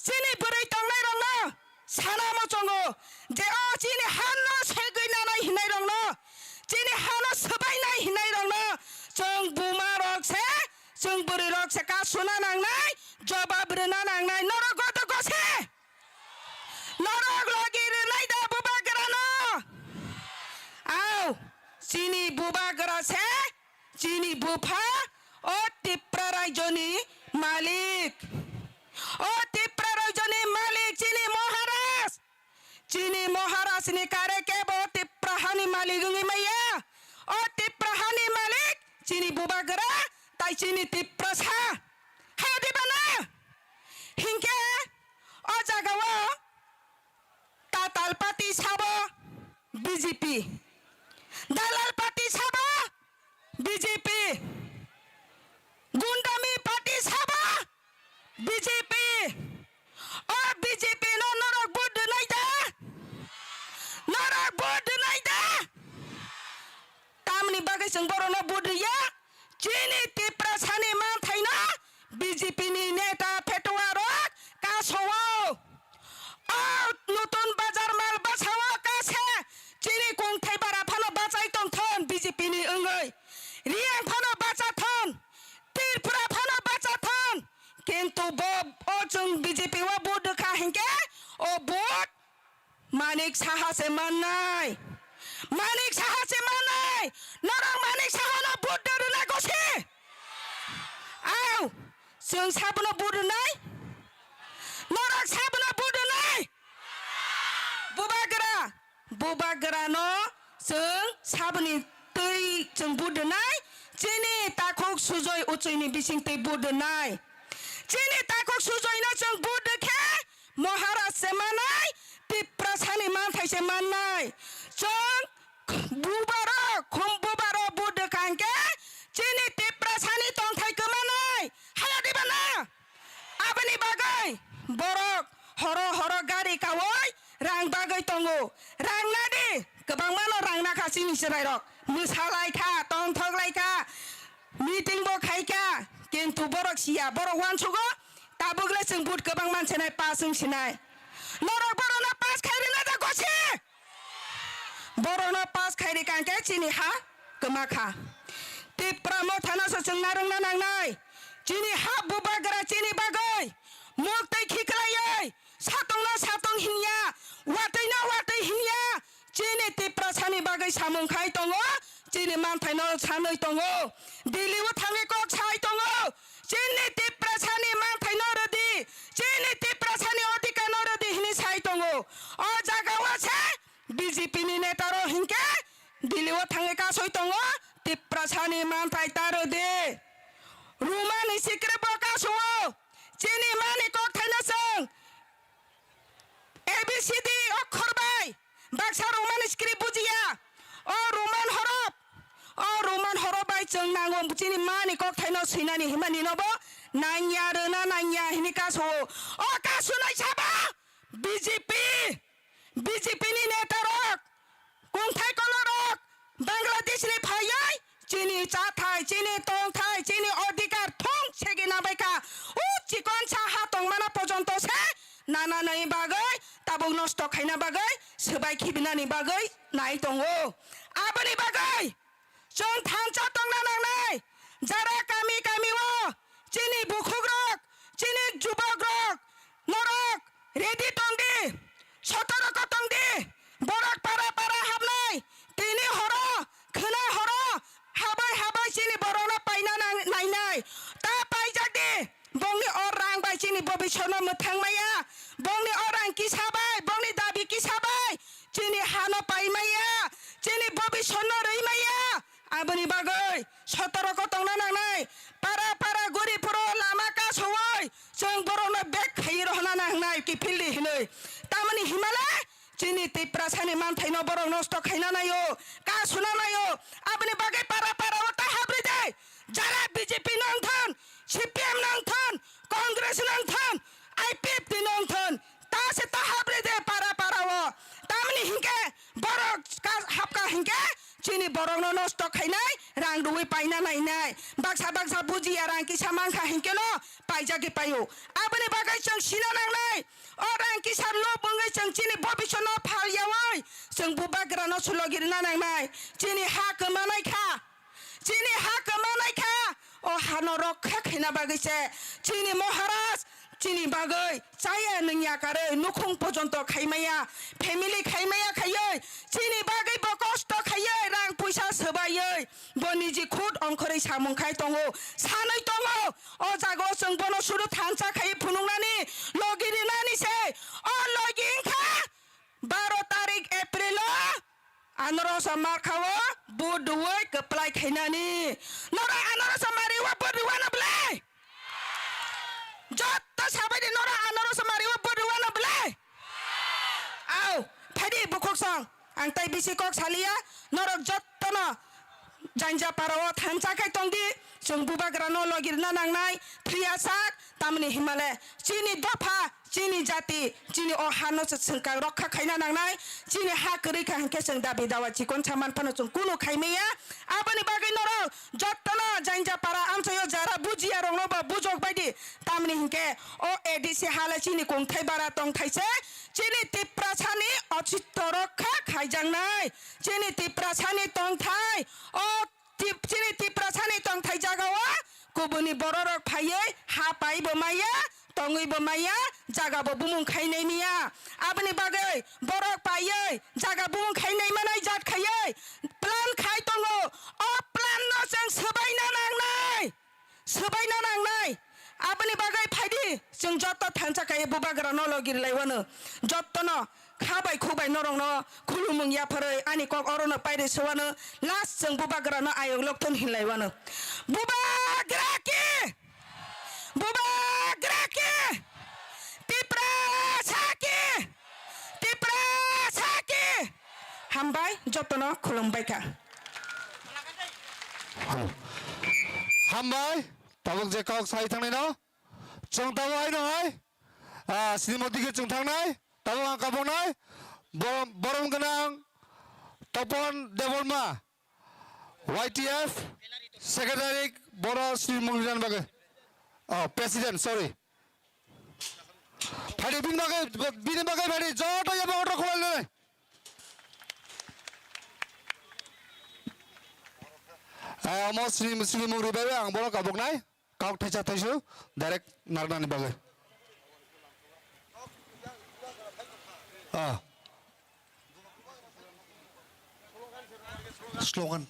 Sini beri tonglai rong no. Sana mo chongo. Je o sini hano segui na nai hinai rong no. Sini hano sebai nai hinai rong no. Jong buma rok se. Jong beri rok se ka suna nang nai. Joba beri na nang nai. Norok go to go se. Norok logi rinai da buba gara no. Au. Sini buba gara se. Sini bupa. O tipra rajoni malik. O tipra rajoni malik Chini Maharaj. Chini Maharaj ni kare ke bo tipra hani malik ngi maya. O tipra hani malik Chini buba gara tai Chini tipra sa. Hadi bana. Hingke o jagawa tatal pati sabo BJP. Dalal pati sabo BJP. Gundami party saba BJP. Oh BJP no norak board nai da. Norak board nai da. Tamni bagai seng boro no board ya. Chini tipra sani man thaina BJP ni neta petwa rok kasowo. Oh nutun bazar mal basawa kase. Chini kung thai bara phano bachai tong thon BJP ni engai. Riang phano bacha thon. Tirpura phano bacha thon. Kintu bob o chung BJP wa board kha hingke o board Manik Saha se manai. Manik Saha se manai. Norang Manik Saha na board daru na gosi. Au. Sung sabuna board nai. Norang sabuna board nai. Bubagara no sung sabuni tui chung board nai. Chini takok sujoi uchoi ni bising tei board nai. Chini takok sujoi na chung board ke Maharaj se manai. Tipra sani man thai se manai. Chung bubaro khum bubaro board kangke. Chini tipra sani tong thai ke manai. Haya di bana. Abani bagai borok horo gari kawai rang bagai tongo. Rang nadi kebang mano rang naka sini serai rok. Musalai ka tong thok lai ka. Meeting bo khai ka. Kintu borok sia borok wan sugo. Tabugle sing board kebang man senai pasung sinai. Norok borona pas khairi na da gosi. Borona pas khairi kangke Chini ha kemakha. Tipra mo thana so chung narang na nang nai. Chini ha bubagara Chini bagai. Mok tai khiklayai. Satong hinya. Watai hinya. Chini tipra sani bagai samung khai tongo. Chini man thai no sanoi tongo. Dili wo thange kok sai tongo. Chini tipra sani man thai no rodi. Chini tipra sani odika no rodi hini sai tongo. O jaga wa se BJP ni neta ro hingke dili wo thange ka soi tongo. Tipra sani man thai taro de. Ruma ni sikre boka suwo. Chini mani kok thai na sang. ABCD অক্ষর by Baksa Roman script বুঝিয়া ও Roman হরফ by जों नांगौ चिनि मानि कक थाइनो सिनानि हिमानि नबो नाइया रना नाइया हिनि कासो ओ कासु नाइ साबा BJP नि नेता रक कुंथाइ कलरक बांग्लादेश नि फायै चिनि चाथाइ चिनि तंथाइ चिनि अधिकार थं सेगे नाबायका उ चिकन साहा तंमाना पर्यन्त से नाना नै बागै ताबुक नष्ट खाइना बागै सोबाय खिबिनानि बागै नाइ दङो आबनि बागै जों थांचा तंना नांनाय जारा गामि गामिओ चिनि बुखुग्रक चिनि जुबग्रक नरक रेडि तंदि सतरक तंदि बरक पारा हाबनाय तिनि हर खोना हर हाबाय चिनि बरना पाइना नायनाय ता पाइजादि बंनि अर रां बाय चिनि भबिष्यनो मोथांमाया बंनि अरां किसाबाय बंनि दाबि किसाबाय चिनि हानो पाइमाया चिनि भबिष्यनो रैमाया आबनि बागै सतरक तंना नांनाय पारा गरिफोर लामा कासोय जों बरनो बेग खाइ रहना नांनाय कि फिल्डि हिनै तामानि हिमालय चिनि तिप्रा सानि मान थाइनो बरक नष्ट खाइना नायो कासुना नायो आबनि बागै पारा ओता हाब्रि दे जारा BJP नांथोन CPM नांथोन कांग्रेस नांथोन IPF नांथोन तासे ता हाब्रि दे पारा ओ तामानि हिंके बरक हाबका हिंके चिनि बरकनो नष्ट खाइनाय रां दुइ पाइना नायनाय बाक्सा बुजिया रां किसा मांखा हिंकेनो पाइजागे पायो आबनि बागै जों सिना नांनाय orang kisah lo bengai jeng cini bobi sono pal yawai jeng buba gerano sulogir nanang mai cini hak kemanai ka cini hak kemanai ka oh hanorok kak hina bagai se cini moharas cini bagai saya nengya kare nukung pojonto kaimaya family kaimaya kayai cini bagai bokos to kayai rang puisa sebayai boniji khud ongkhori samung khai tongo sanai tongo o jago jeng bono suru thansa khai phunungnani logiri nani se o login kha 12 tarik April anoro samar khawa budwai keplai khainani nora anoro samari wa budwa na blai jotta sabai de nora anoro samari wa budwa na blai au phadi bukhok sang ang tai bisi kok salia norok jotta na janja parawa thansa khai tongdi jeng buba grano logir na nangnai triasak tamni himalay chini dofa chini jati chini o hano sengkang rokha khaina nangnai chini ha kri ka hangke jeng dabi dawa chikon chaman pano jeng kuno khaimeya abani bagai norok jottana janja para amsayo jara bujia rongno ba bujok baidi tamni hingke o edisi hala chini kongthai bara tongthaise chini tiprachani ochitto rokha khaijangnai chini tiprachani tongthai o chini tiprachani tongthai jagawa kubuni bororok phaiye ha paibo maya tongui maya jaga bo bumung khainai miya abni bagai borok paiye jaga bumung khainai manai jat khaiye plan khai tongo o plan no jeng sabaina nangnai abni bagai phaidi jeng jotto thansa kai buba grano logir laiwano jotto no khabai khubai norong no khulumung ya pharai ani kok orono paire sewano last jeng buba grano ayok lokton hinlaiwano buba graki tipra saki hambai jotono khulumbai ka hambai tabuk je kok sai thangnai no chong tawo ai no ai Srimoti ke chung thangnai tawo ang kabonai borom ganang topon devolma YTF secretary bora Sri Mungrian bagai president sorry phadi bin bagai phadi joto ya ba order khulal nai amo Sri Mungri bagai ang bora kabok nai kok thaisa thaisu direct narnani bagai slogan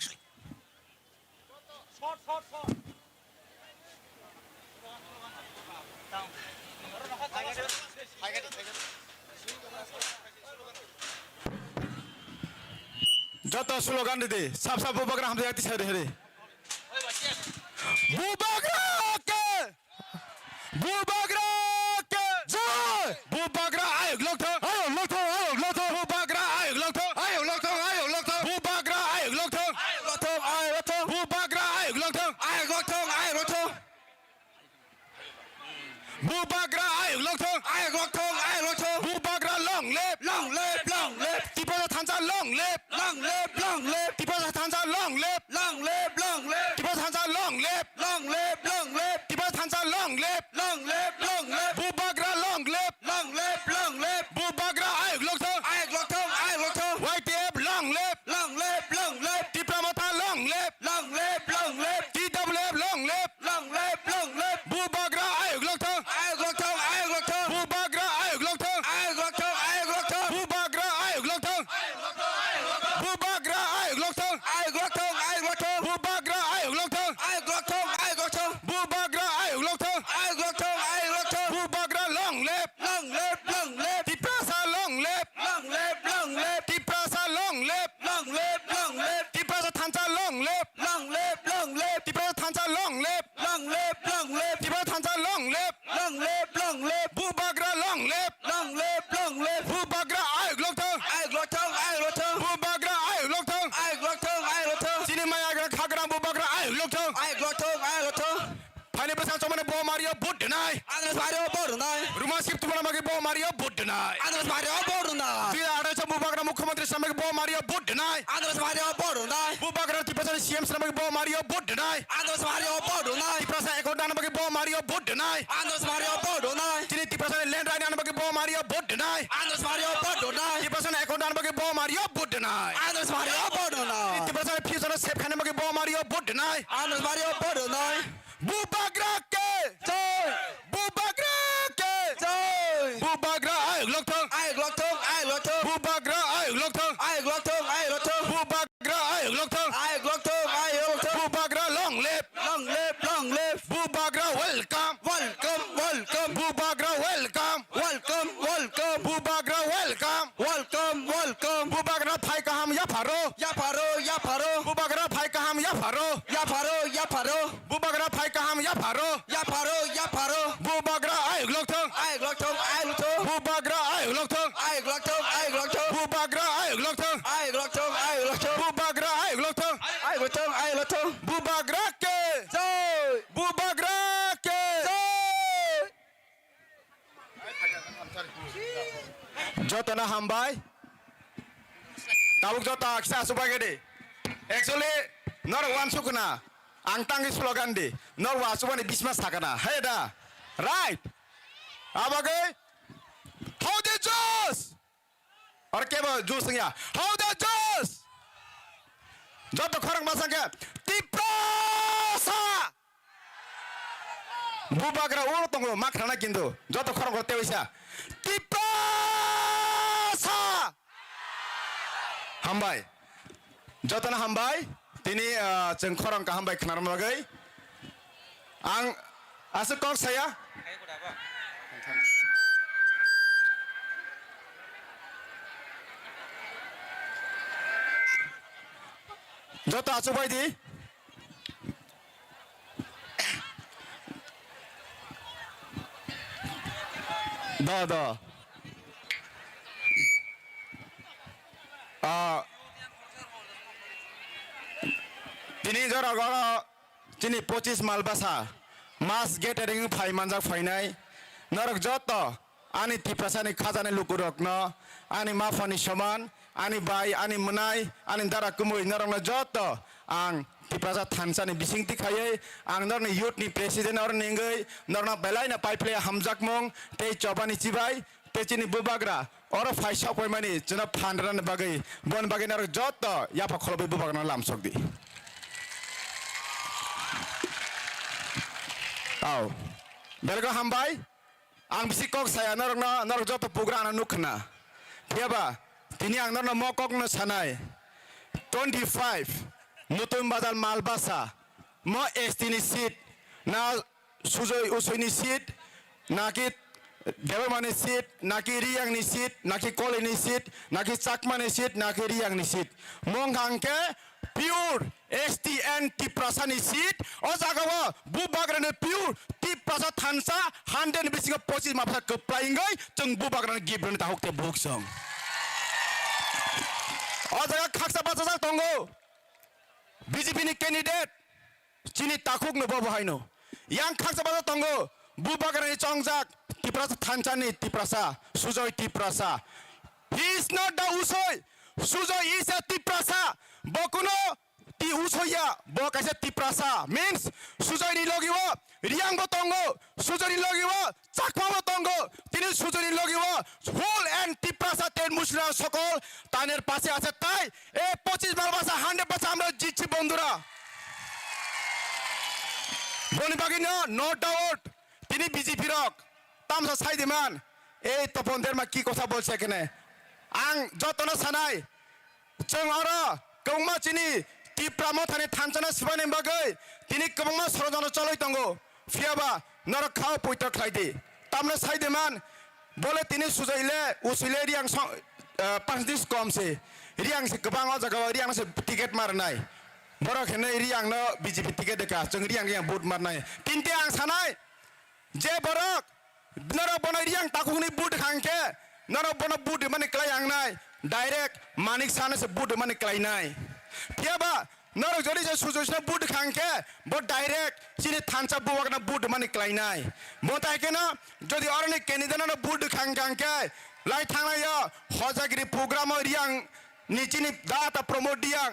joto slogan dide sab bubagra hamza yati sare here bubagra joy bubagra ayok lokto bubagra ayok lokto bubagra ayok lokto bubagra ayok lokto bubagra ayok lokto bubagra long live tipo thansa long live tipo thansa long live tipo thansa long live tipo thansa long live bubagra long live bubagra ayok lokto YTF long live diplomata long live TWF long live bubagra ayok lokto bubagra ayok lokto bubagra ayok lokto bubagra ayok lokto bubagra ayok lokto bubagra ayok lokto bubagra long live tiprasa long live tiprasa long live tiprasa thansa long live tiprasa thansa long live tiprasa thansa long live bubagra long live bubagra ayok lokto bubagra ayok lokto chini maya khagra bubagra ayok lokto phani basa chomane bo mario bot denai rumah sip tumana mage bo mario bot denai dia ada sa bubagra mukhyamantri samage bo mario bot denai bubagra tipasa CM samage bo mario bot denai tipasa ekor dana mage bo mario bot denai chini tipasa land right dana mage bo bo Mario vote deny. Andres Mario vote deny. 10% account dan bagi bo Mario vote deny. Andres Mario vote deny. 10% future save khane bagi bo Mario vote deny. Andres Mario vote deny. Bubagra ke. Joy. Bubagra ke. Joy. Bubagra ai lok thong. Ai lok thong. Ai lok thong. Bubagra ai lok thong. Ai lok thong. Ai lok thong. Bubagra ai lok thong. Ai lok thong. Ai lok thong. Bubagra long live. Long live. Long live. Bubagra welcome. Welcome. Welcome. Bubagra welcome. Welcome. Welcome. Bubagra welcome. Welcome. Welcome. Bubagra phai kaham ya pharo. Ya paro. Ya paro. Bubagra phai kaham ya pharo. Ya paro. Ya paro. Bubagra phai kaham ya pharo. Ya paro. Ya paro. Bubagra ai lok thong. Ai lok thong. Ai lok thong. Bubagra ai lok thong. Ai lok thong. Ai lok thong. Bubagra ai lok thong. Ai lok thong. Ai lok thong. Bubagra ai lok thong. Ai lok thong. Ai lok thong. Bubagra ke. Joy. Bubagra ke. Joy. Jotana hambai. Tabuk jota kisa subage de. Actually, nor one sukuna. Angtangi slogan de. Nor wa subani bismas thakana. Hey da. Right. Abage. How the juice? Or keba juice ya. How the juice? Joto khorang masangke. Tiprasa. Bubagra ulo tongo makrana kindu. Joto khorang korte wisa. Tiprasa. Hambai. Jotana hambai. Tini jeng khorang ka hambai khanar magai. Ang asuk kok saya. Jota asuk bai di. Da. Tini jora gora tini 25 malbasa mas getering phai manjak phainai narok joto ani tipasani khajani lukurokno ani mafani saman ani bai ani menai ani dara kumui narokno joto ang tipasa thansani bisingti khayai ang narni youth ni president or ningai narna belai na pai play hamjak mong tei chobani chibai techini bubagra or phai sapoi mani chuna phandran bagai bon bagai narok joto yapa kholobi bubagra lam sokdi. Aw, belga hambai, ang bisik kok saya narok joto program nukna. Tiaba, tini ang narok mokok no sanai. 25, mutum badal malbasa, mo estini seat, na sujoi usoi seat, nakit dewa seat, naki riang ni seat, naki kole ni seat, naki chakma ni seat, naki riang ni seat. Monghangke pure STN tiprasa ni seat, o jagawa bubagra ni pure tiprasa thansa 100 bising 25 mapsa keplaingai jeng bubagra gibran tahuk te buksong. O jaga khaksa bacha tongo. BJP ni candidate chini takuk no bobo haino. Yang khaksa bacha tongo bubagra ni chongjak tiprasa thansa ni tiprasa sujoi tiprasa. He is not the usoi. Sujoi is a tiprasa. Bokuno ti usoya bokaise tiprasa means sujoi ni logiwa riang botongo sujoi ni logiwa chakma botongo tini sujoi ni logiwa whole and tiprasa ten muslim সকল তানের পাশে আছে তাই এই 25 মালবাসা 100% আমরা জিতছি বন্ধুরা বনিবাগি no doubt তিনি BJP rock তামসা সাইদিমান এই তপনদের মা কি কথা বলছে এখানে আং যতন সানাই जों आरो गोबां चिनि टिप्रामो थाने थानचना सिबानि बागै तिनि गोबां सरजन चलै दंगो फियाबा नर खाव पयत खाइदि तामनो साइदेमान बोले तिनि सुजैले उसिले रियां 5 दिन कम से रियां से गोबां जगह रियां से टिकेट मारनाय बर खेने रियां न बीजेपी टिकेट देखा जों रियां रियां बुट मारनाय तिनते आं सानाय जे बरक नर बनाय रियां ताकुनि बुट खांके नर बना बुट माने क्लाय आंनाय डायरेक्ट मानिक साने से बुट माने क्लाइनाय फियाबा नर जरि जे सुजोसना बुट खांके बो डायरेक्ट सिने थानसा बुवागना बुट माने क्लाइनाय मोतायकेना जदि अरने केनिदाना बुट खांके लाई थांनाय हजागिरि प्रोग्राम रियां निचिनि दाता प्रमोट दियां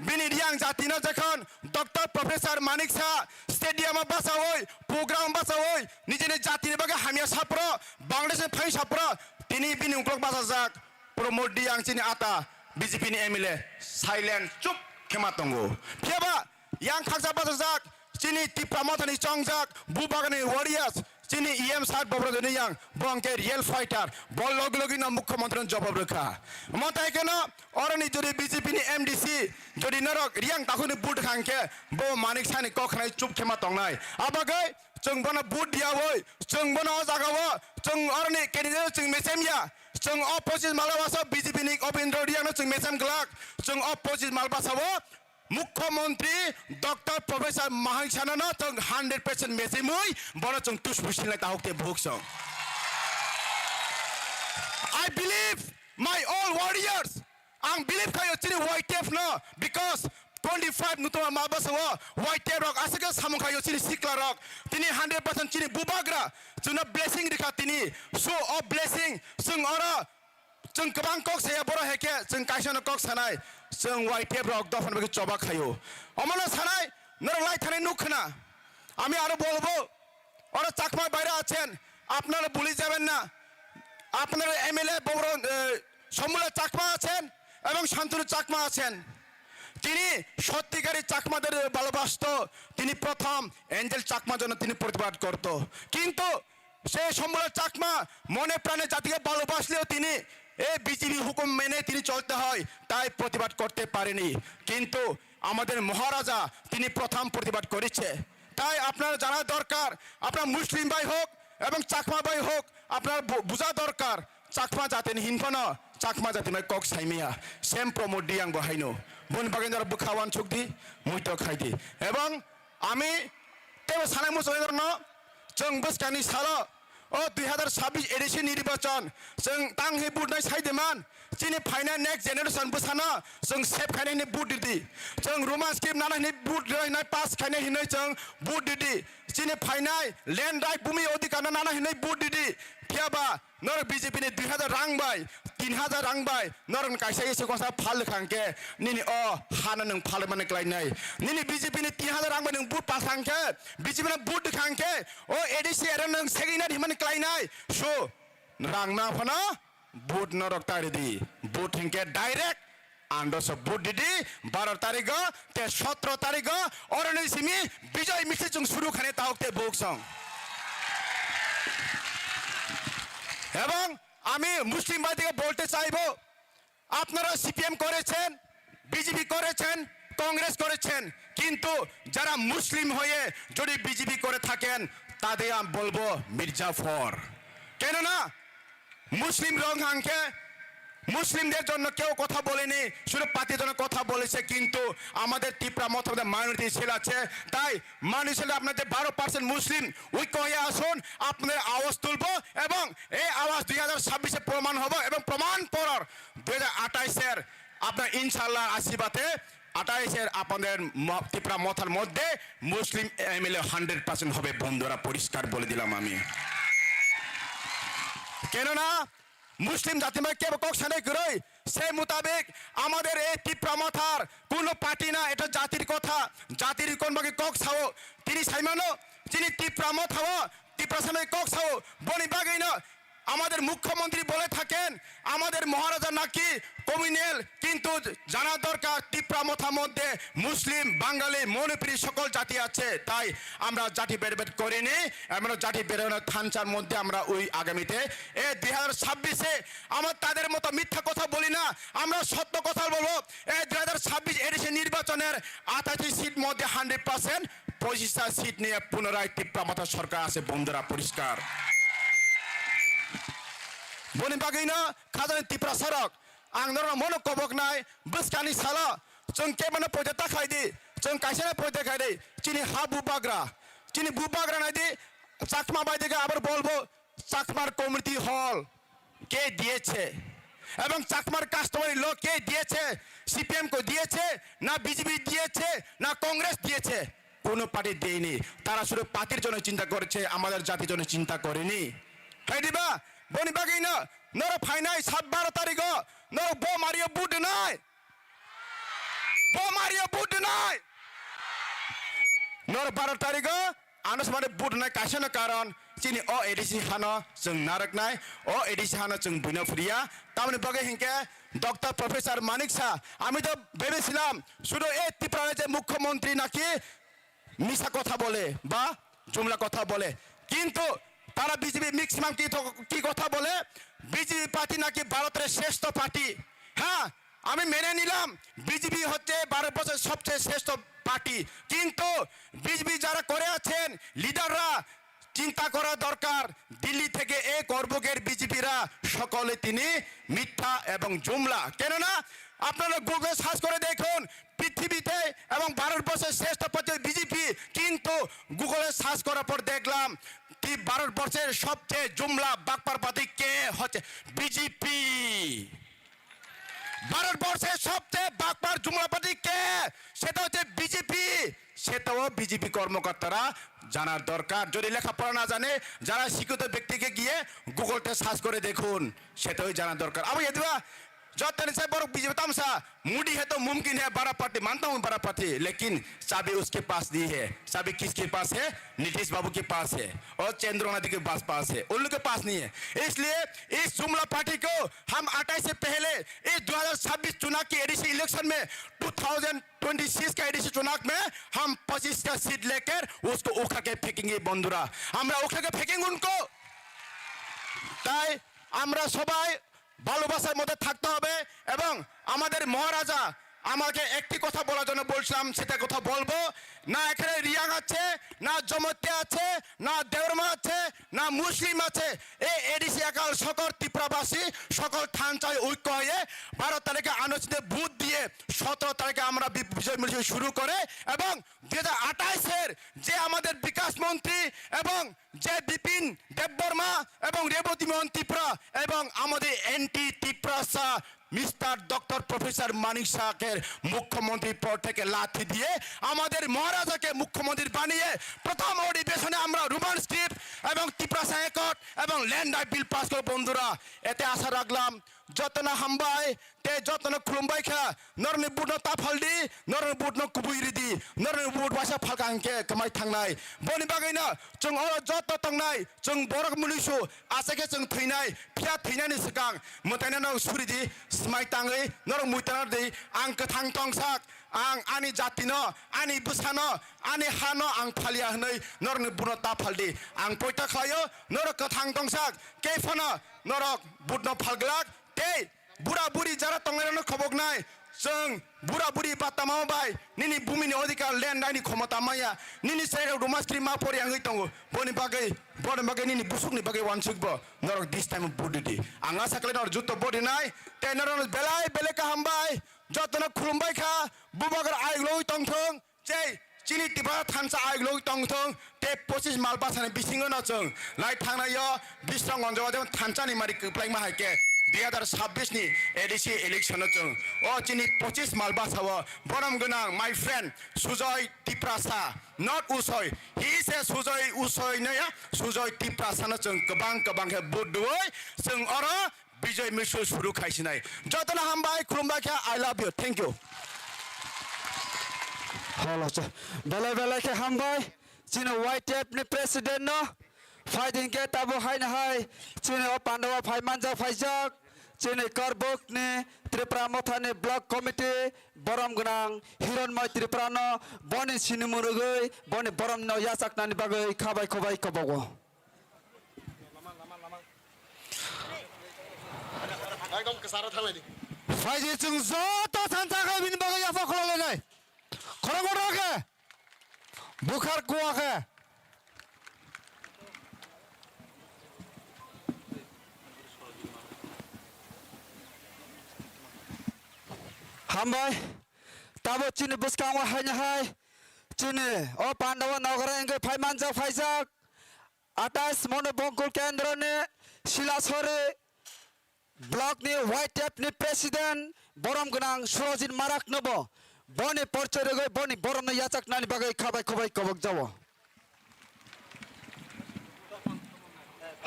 bini riang jati na jakhan Dr. Professor Manik Sa stadium basawoi program basawoi nijene jati ne baga hamia sapro Bangladesh phai sapro tini bini uklok basajak promote diang chini ata BJP ni MLA silent chup khema tongo pheba yang khakja basajak chini tipramothani chongjak bubagani warriors chini EM sat bobrodeni yang bongke real fighter bol loglogi na mukhyamantri jawab rakha matai kena orani jodi BJP ni MDC jodi narok riang takhuni bud khangke bo Manik Sa ni kokhnai chup khema tongnai abagai chung bana bud diawoi chung bana o jagawo chung orani candidate chung mesemya chung opposite malabasa BJP ni Obindra riang chung mesem glak chung opposite malbasawo Mukhyamantri Dr. Professor Manik Sa na chung 100% mesemui bana chung tuspusin lai tahokte bhuksong I believe my all warriors ang believe kayo chini white tape no because 25 nutuma mabasawa white tape rock asaka samung kayo chini sikla rock tini 100% chini bubagra chuna blessing dikha tini so of blessing sung ora chung kabang kok saya boro heke chung kaisana kok sanai chung white tape rock dofan bagi coba kayo omana sanai নরলাই থানে নুখনা আমি আরো বলবো ওরা চাকমা বাইরে আছেন আপনারা ভুলে যাবেন না আপনার এমএলএ বড় সমুলা চাকমা আছেন এবং শান্তনু চাকমা আছেন তিনি সত্যিকারী চাকমাদের ভালোবাসত তিনি প্রথম এঞ্জেল চাকমা জন্য তিনি প্রতিবাদ করত কিন্তু সেই সমুলা চাকমা মনে প্রাণে জাতিকে ভালোবাসলেও তিনি এই বিজেপি হুকুম মেনে তিনি চলতে হয় তাই প্রতিবাদ করতে পারেনি কিন্তু আমাদের মহারাজা তিনি প্রথম প্রতিবাদ করেছে তাই আপনারা জানা দরকার আপনার মুসলিম ভাই হোক এবং চাকমা ভাই হোক আপনার বুঝা দরকার চাকমা জাতেন হিনফানো চাকমা জাতি মাই কক সাইমিয়া সেম প্রমোট দিয়াং বহাইনো বন বাগেন্দ্র বুখাওয়ান চুকদি মুইতো খাইদি এবং আমি তেও সানাই মুসলিম ন जों बोसकानि सालो ओ 2026 एडिशन निर्वाचन जों तांहि बुटनाय साइदेमान चिनि फाइनाल नेक्स्ट जेनेरेशन बोसाना जों सेफ खाइनायनि बुट दिदि जों रोमान स्किप नानायनि बुट रायनाय पास खाइनाय हिनै जों बुट दिदि चिनि फाइनाल लैंड राइट भूमि अधिकार नानाय हिनै बुट दिदि फियाबा नर बीजेपी नि 2000 रांबाय 3000 रांबाय नरन काइसा एसे कोसा फाल खांके निनि अ हाना नों फाल माने क्लाइनाय निनि बीजेपी नि 3000 रांबाय नों बुट पास खांके बीजेपी नि बुट खांके ओ एडिसी एरन नों सेगिना हिमाने क्लाइनाय सो रांना फना बुट नरक तारिदि बुट हिंके डाइरेक्ट आंदोस बुट दिदि 12 तारिख ते 17 तारिख अरनै सिमी विजय मिছিল जों शुरू खाने तावते बोकसं এবং আমি মুসলিম ভাইদেরকে বলতে চাইবো আপনারা সিপিএম করেছেন বিজেপি করেছেন কংগ্রেস করেছেন কিন্তু যারা মুসলিম হয়ে যদি বিজেপি করে থাকেন তাদের আমি বলবো মির্জাফর কেন না মুসলিম রং হাঙ্কে মুসলিমদের জন্য কেউ কথা বলেনি শুধু পার্টির জন্য কথা বলেছে কিন্তু আমাদের ত্রিপুরা মধ্যে মাইনরিটি ছেল আছে তাই মানুষ ছেলে আপনাদের 12% মুসলিম ঐক্য হয়ে আসুন আপনাদের আওয়াজ তুলবো এবং এই আওয়াজ 2026 এ প্রমাণ হবে এবং প্রমাণ পর 2028 এর আপনার ইনশাআল্লাহ আশীর্বাদে 28 এর আপনাদের ত্রিপুরা মথার মধ্যে মুসলিম এমএলএ 100% হবে বন্ধুরা পরিষ্কার বলে দিলাম আমি কেন না মুসলিম জাতি মে কে কক সানে গরই সেই মোতাবেক আমাদের এই ত্রিপুরা মাথার কোন পার্টি না এটা জাতির কথা জাতির কোন বাকি কক ছাও তিনি সাইমানো যিনি ত্রিপুরা মাথাও ত্রিপুরা সামনে কক ছাও বনি বাগাইনো আমাদের মুখ্যমন্ত্রী বলে থাকেন আমাদের মহারাজা নাকি কমিউনাল কিন্তু জানা দরকার ত্রিপুরা মাথার মধ্যে মুসলিম বাঙালি মণিপুরী সকল জাতি আছে তাই আমরা জাতি বেরবেট করিনি আমরা জাতি বেরোনোর খানচার মধ্যে আমরা ওই আগামীতে এই 2026 এ আমরা তাদের মতো মিথ্যা কথা বলি না আমরা সত্য কথা বলবো এই 2026 এডিশন নির্বাচনের 88 সিট মধ্যে 100% 25টা সিট নিয়ে পুনরায় ত্রিপুরা মাথা সরকার আছে বন্ধুরা পরিষ্কার বনি বাগাইনো খাজানি ত্রিপুরা সড়ক आंदोलन मन कबक नाय बसकानी साला जों केबन पयते ताखायदि जों काइसेना पयते खायदि चिनि हा बुबाग्रा नायदि চাকমা বাইদিকে আবার বলবো চাকমার কমিটি হল কে দিয়েছে এবং চাকমার কাস্টমারি লোক কে দিয়েছে সিপিএম কো দিয়েছে না বিজেপি দিয়েছে না কংগ্রেস দিয়েছে কোনো পার্টি দেয়নি তারা শুধু পার্টির জন্য চিন্তা করেছে আমাদের জাতির জন্য চিন্তা করেনি হাইদিবা বনি বাগাইনো নর ফাইনাই 7-12 তারিখ No, bo Mario Budenai. bom Maria Budnai. Nor 12 tarik Anas mane Budnai kasana karon sini o edisi hana jeng naraknai o edisi hana jeng buina furia tamani bagai hingke Dr. Professor Manik Shah আমি তো ভেবেছিলাম শুধু এই ত্রিপুরার যে মুখ্যমন্ত্রী নাকি মিশা কথা বলে বা জুমলা কথা বলে কিন্তু তারা বিজেপি ম্যাক্সিমাম কি কথা বলে বিজেপি পার্টি নাকি ভারতের শ্রেষ্ঠ পার্টি হ্যাঁ আমি মেনে নিলাম বিজেপি হচ্ছে ভারতবর্ষের সবচেয়ে শ্রেষ্ঠ পার্টি কিন্তু বিজেপি যারা করে আছেন লিডাররা চিন্তা করা দরকার দিল্লি থেকে এই কর্মকের বিজেপিরা সকলে তিনি মিথ্যা এবং জুমলা কেননা আপনারা গুগল সার্চ করে দেখুন পৃথিবীতে এবং ভারতবর্ষের শ্রেষ্ঠ পার্টি বিজেপি কিন্তু গুগলে সার্চ করার পর দেখলাম কি ভারতবর্ষের সবচেয়ে জুমলা বাকপার পার্টি কে হচ্ছে বিজেপি ভারতবর্ষের সবচেয়ে বাকপার জুমলা পার্টি কে সেটা হচ্ছে বিজেপি সেটাও বিজেপি কর্মকর্তারা জানার দরকার যদি লেখাপড়া না জানে যারা শিক্ষিত ব্যক্তিকে গিয়ে গুগলতে সার্চ করে দেখুন সেটাই জানা দরকার अब यदि जोतने से बड़ो बीजेपी तमसा मूडी है तो मुमकिन है बड़ा पार्टी मानता हूँ बड़ा पार्टी लेकिन चाबी उसके पास दी है चाबी किसके पास है नीतीश बाबू के पास है और चंद्रनाथ के पास है उन लोग के पास नहीं है इसलिए इस जुमला पार्टी को हम 28 से पहले इस 2026 चुनाव की एडीसी इलेक्शन में 2026 का एडीसी चुनाव में हम 25 का सीट लेकर उसको उखा के फेंकेंगे बंधुरा আমরা उखा के फेंकेंगे उनको তাই আমরা সবাই ভালোবাসার মধ্যে থাকতে হবে এবং আমাদের মহারাজা আমাকে একটি কথা বলার জন্য বলছিলাম সেটা কথা বলবো না এখানে রিয়াং আছে না জমতে আছে না দেওরমা আছে না মুসলিম আছে এই এডিসি একাল সকল ত্রিপুরাবাসী সকল থানচাই ঐক্য হয়ে 12 তারিখে আনুষ্ঠানিক ভোট দিয়ে 17 তারিখে আমরা বিজয় মিছিল শুরু করে এবং 2028 এর যে আমাদের বিকাশ মন্ত্রী এবং যে বিপিন দেববর্মা এবং রেবতী মোহন ত্রিপুরা এবং আমাদের N T Tripura mister doctor professor মানিক শাহকে মুখ্যমন্ত্রী পদ থেকে লাথি দিয়ে আমাদের মহারাজাকে মুখ্যমন্ত্রী বানিয়ে প্রথম অধিবেশনে আমরা রোমান স্ক্রিপ্ট এবং ত্রিপুরা সায়কট এবং ল্যান্ড বিল পাস করে বন্ধুরা এতে আশা রাখলাম যতনা হামবাই তে যতনা খুলুমবাই খা নরনি বুটনো তাফালদি নরনি বুটনো কুবুইরিদি নরনি বুট বাসা ফালকাंके कमाय थांनाय बनि बागैनो जों अ जत तंनाय जों बरक मुलिसु आसेके जों थैनाय फिया थैनायनि सिगां मोतायनानो सुरिदि स्माय ताङै नरं मुइतानादि आं गोथां तंसाक आं आनि जातिनो आनि बुसानो आनि हानो आं फालिया हनै नरनि बुनो ताफालदि आं पयता खायो नरक गोथां तंसाक केफनो नरक बुटनो फालग्लाक ते बुरा बुरी जारा तंनायनो खबकनाय जों बुरा बुरी बातामाबाय निनि बुमिनि अधिकार लेन्डायनि क्षमता माया निनि साइराव दमास्क्रि मा परियाङै दङ बनि बागै निनि बुसुकनि बागै वानसुकबो नरक दिस टाइम बुदिदि आं आसा खालामो जुत्त बदिनाय ते नरन बेलाय बेलेका हामबाय जतन खुलुमबाय खा बुबागर आइग्लौ तंथों जे चिनि टिबा थानसा आइग्लौ तंथों ते 25 मालबासानि बिसिङो न जों लाइ थांनायो बिस्रां अनजवा थानसानि मारि कप्लाय माहायके 2026 नि एडीसी इलेक्शन जों ओ चिनि 25 मालबासाव बरम गोनां माय फ्रेंड सुजय टिप्रासा नट उसय ही से सुजय उसय नया सुजय टिप्रासानो जों गोबां हे बुदुय जों अर বিজয় মিছিল শুরু খাইছিনাই যতন হামবাই খুলুমবাই খা I love you thank you হলো বেলা বেলা কে হামবাই চিনো হোয়াইট টেপ নি প্রেসিডেন্ট নো ফাইদিন কে তাবো হাইন হাই চিনো পান্ডবা ফাইমানজা ফাইজাক চিনো করবক নি ত্রিপুরা মথানি ব্লক কমিটি বরম গনাং হিরণময় ত্রিপুরা ন বনি সিনিমুরুগৈ বনি বরম ন ইয়াসাকনানি বাগৈ খাবাই খবাই কবগো एकदम केसारा थांनायनि फाइजे जों जत थानसाखै बिनि बागै याफा खलायनाय खरगडराखै बुखार कुवाखै হামবাই তাবো চিনি বুসকাং হাইনা হাই চিনি ও পান্ডব নগরে এঙ্গে ফাইমানজা ফাইজাক 28 মনে বঙ্কুল কেন্দ্রনে শিলাছরে ব্লক নি হোয়াইট টেপ নি প্রেসিডেন্ট বরম গনাং সুরজিত মারাক নব বনি পরচরে গই বনি বরম ন ইয়াচাক নানি বাগৈ খাবাই খবাই কবক যাব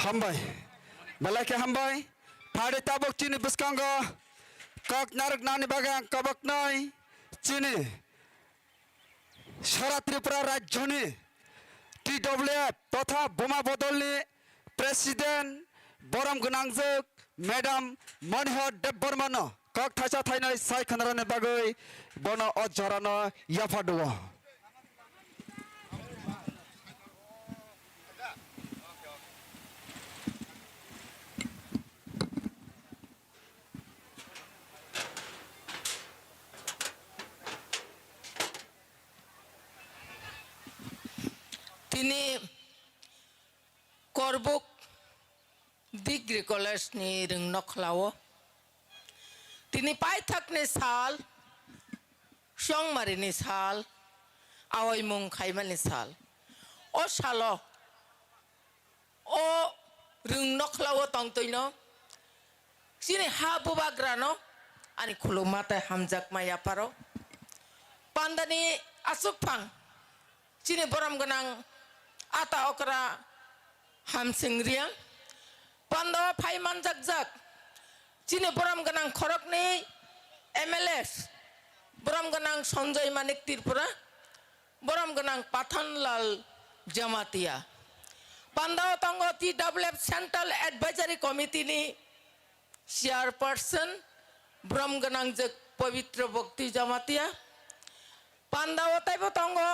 হামবাই বেলাকে হামবাই ফাড়ে তাবক চিনি বুসকাঙ্গ কক নারক নানি বাগৈ কবক নাই চিনি সারা ত্রিপুরা রাজ্যনি TWF তথা বোমা বদলনি প্রেসিডেন্ট বরম গনাংজক ম্যাডাম মনোহর দেববর্মন কক থাসা থাইনাই সাই খানারাनि বাগै বন অজরানো ইয়াফাদো তিনি করবুক ডিগ্রি কলেজनि रोंनखलावो তিনি पाइथाकनि साल संमारिनि साल आवैमुं खायमानि साल ओ सालो ओ रोंनखलावो तंतैनो सिनि हा बुबाग्रानो आनि खुलुमाते हामजाक मायापारो पान्दानि आसुकफां सिनि बरम गोनां आता okra hamsingriang pandawa phaiman jakjak chini boram ganang khorokni MLS boram ganang Sanjay Manik Tripura boram ganang Pathanlal Jamatia pandawa tongo TWF Central Advisory Committee ni chairperson boram ganang jak Pavitra Bhakti Jamatia pandawa taibo tongo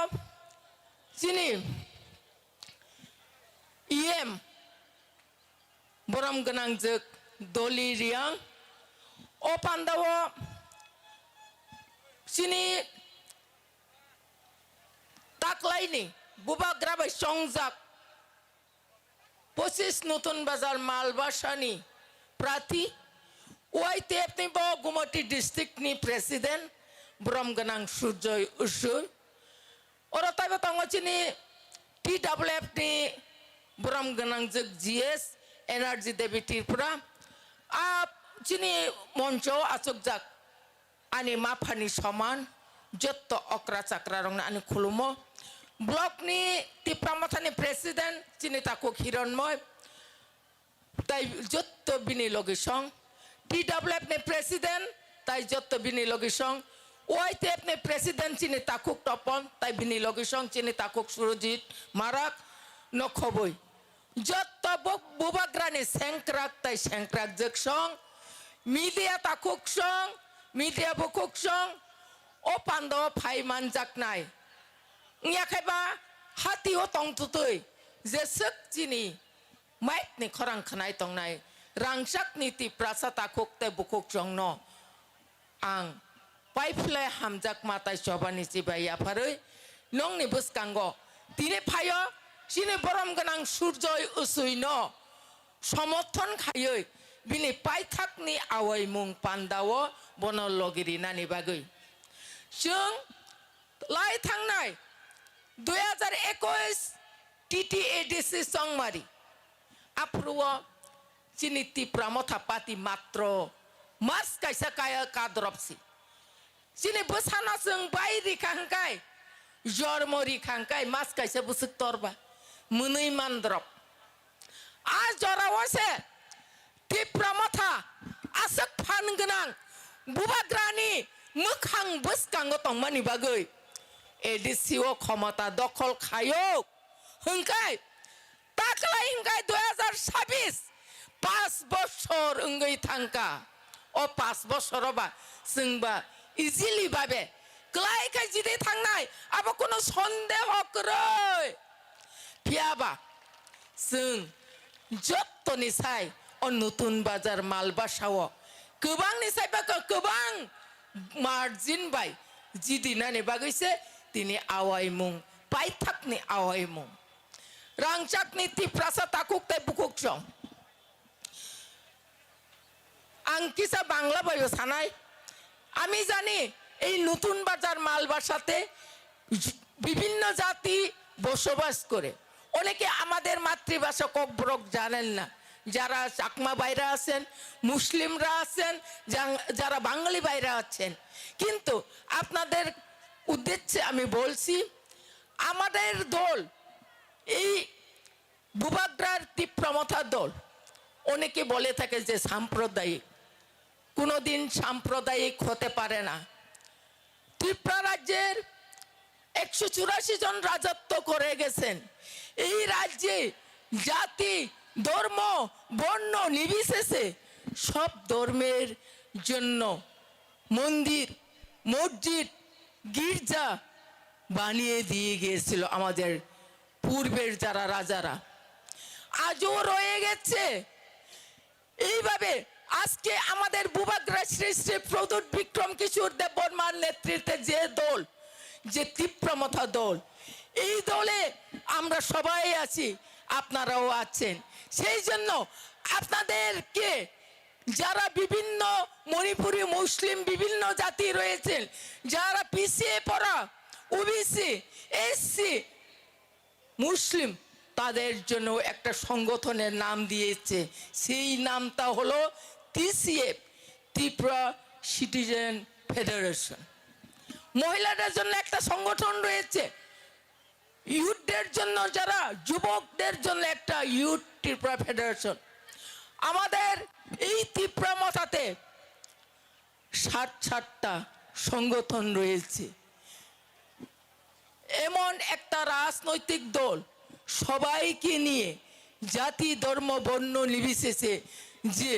chini EM boram ganang jek doli riang o pandawo sini taklaini bubagra bai songjak 25 নতুন বাজার মালবাসানি প্রার্থী YTF ni bo Gumati district ni president boram ganang Surjoy Usoy ora taibo tongo chini TWF ni boram ganang jek GS Energy Devi Tripura ap chini moncho asuk jak ani mafani saman jotto okra chakra rongna ani khulumo block ni Tipramathani president chini takuk hironmoy tai jotto bini logisong TWF ni president tai jotto bini logisong OITF ni president chini takuk topon tai bini logisong chini takuk Surojit Marak nokhoboi jotto bubagrani sengkrak tai sengkrak jeksong media takuk song media bukuk song o pando phaiman jaknai ngyakhaiba hati o tongtutui jesek chini maik ni khorang khanai tongnai rangsak niti prasa takuk te bukuk jongno ang paifle hamjak matai chobani chibai afaroi nongni buskango tine phayo sini boram ganang Surjoy Usoy no সমর্থন খায়ই বিনি পাইথাকনি आवै मुं पान्दावो बनलगिरि नानि बागै जों लाई थांनाय 2021 TTADC संमारि आफ्रुओ चिनि तिप्रामथा पाति मात्र मास कायसा काया काद्रपसि चिनि बोसाना जों बायरि खांकाय जर्मरि खांकाय मास कायसा बुसुक तरबा मोनै मानद्रप आज जरावसे तिप्रामथा आसक फान गोनां बुबाग्रानि मोखां बोसकांगो तंमानि बागै एडिसिओ क्षमता दखल खायो हंकाय ताकलाय हंकाय 2026 5 বছর अंगै थांका ओ 5 বছরबा जोंबा इजिलि बाबे क्लाय खाय जिदे थांनाय आबो कोनो सन्देह करै पियाबा जों जत्तनि साय ओ नतुन बाजार मालबासाव गोबांनि सायबा गोबां मार्जिन बाय जिदिनानि बागैसे तिनि आवै मुं पाइथाकनि आवै मुं रांचाकनि तिप्रासा ताकुक ताय बुकुक सं आं किसा बांला बायो सानाय आमी जानि এই নতুন বাজার মালবাসাতে বিভিন্ন জাতি বসবাস করে অনেকে আমাদের মাতৃভাষা কব্রক জানেন না যারা চাকমা বাইরা আছেন মুসলিমরা আছেন যারা বাঙালি বাইরা আছেন কিন্তু আপনাদের উদ্দেশ্যে আমি বলছি আমাদের দল এই বুবাগ্রার তিপ্রামথা দল অনেকে বলে থাকে যে সাম্প্রদায়িক কোনোদিন সাম্প্রদায়িক হতে পারে না ত্রিপুরা রাজ্যের 184 জন রাজত্ব করে গেছেন। এই রাজ্যে জাতি ধর্ম বর্ণ নির্বিশেষে সব ধর্মের জন্য মন্দির মসজিদ গির্জা বানিয়ে দিয়ে গিয়েছিল আমাদের পূর্বের যারা রাজারা, আজও রয়ে গেছে। এইভাবে আজকে আমাদের বুবাগ্রা শ্রী শ্রী প্রদ্যুৎ বিক্রম কিশোর দেববর্মার নেতৃত্বে যে দল, যে তীব্রমথা দল, এই দলে আমরা সবাই আছি, আপনারাও আছেন। সেই জন্য আপনাদেরকে যারা বিভিন্ন মণিপুরি মুসলিম বিভিন্ন জাতি রয়েছেন, যারা পিছিয়ে পড়া ওবিসি এসসি মুসলিম, তাদের জন্য একটা সংগঠনের নাম দিয়েছে। সেই নামটা হলো TCF, ত্রিপুরা সিটিজেন ফেডারেশন। মহিলাদের জন্য একটা সংগঠন রয়েছে, ইউথদের জন্য যারা যুবকদের জন্য একটা ইউথ ত্রিপুরা ফেডারেশন। আমাদের এই ত্রিপুরা মথাতে 60টা সংগঠন রয়েছে। এমন একটা রাজনৈতিক দল সবাইকে নিয়ে জাতি ধর্ম বর্ণ নির্বিশেষে যে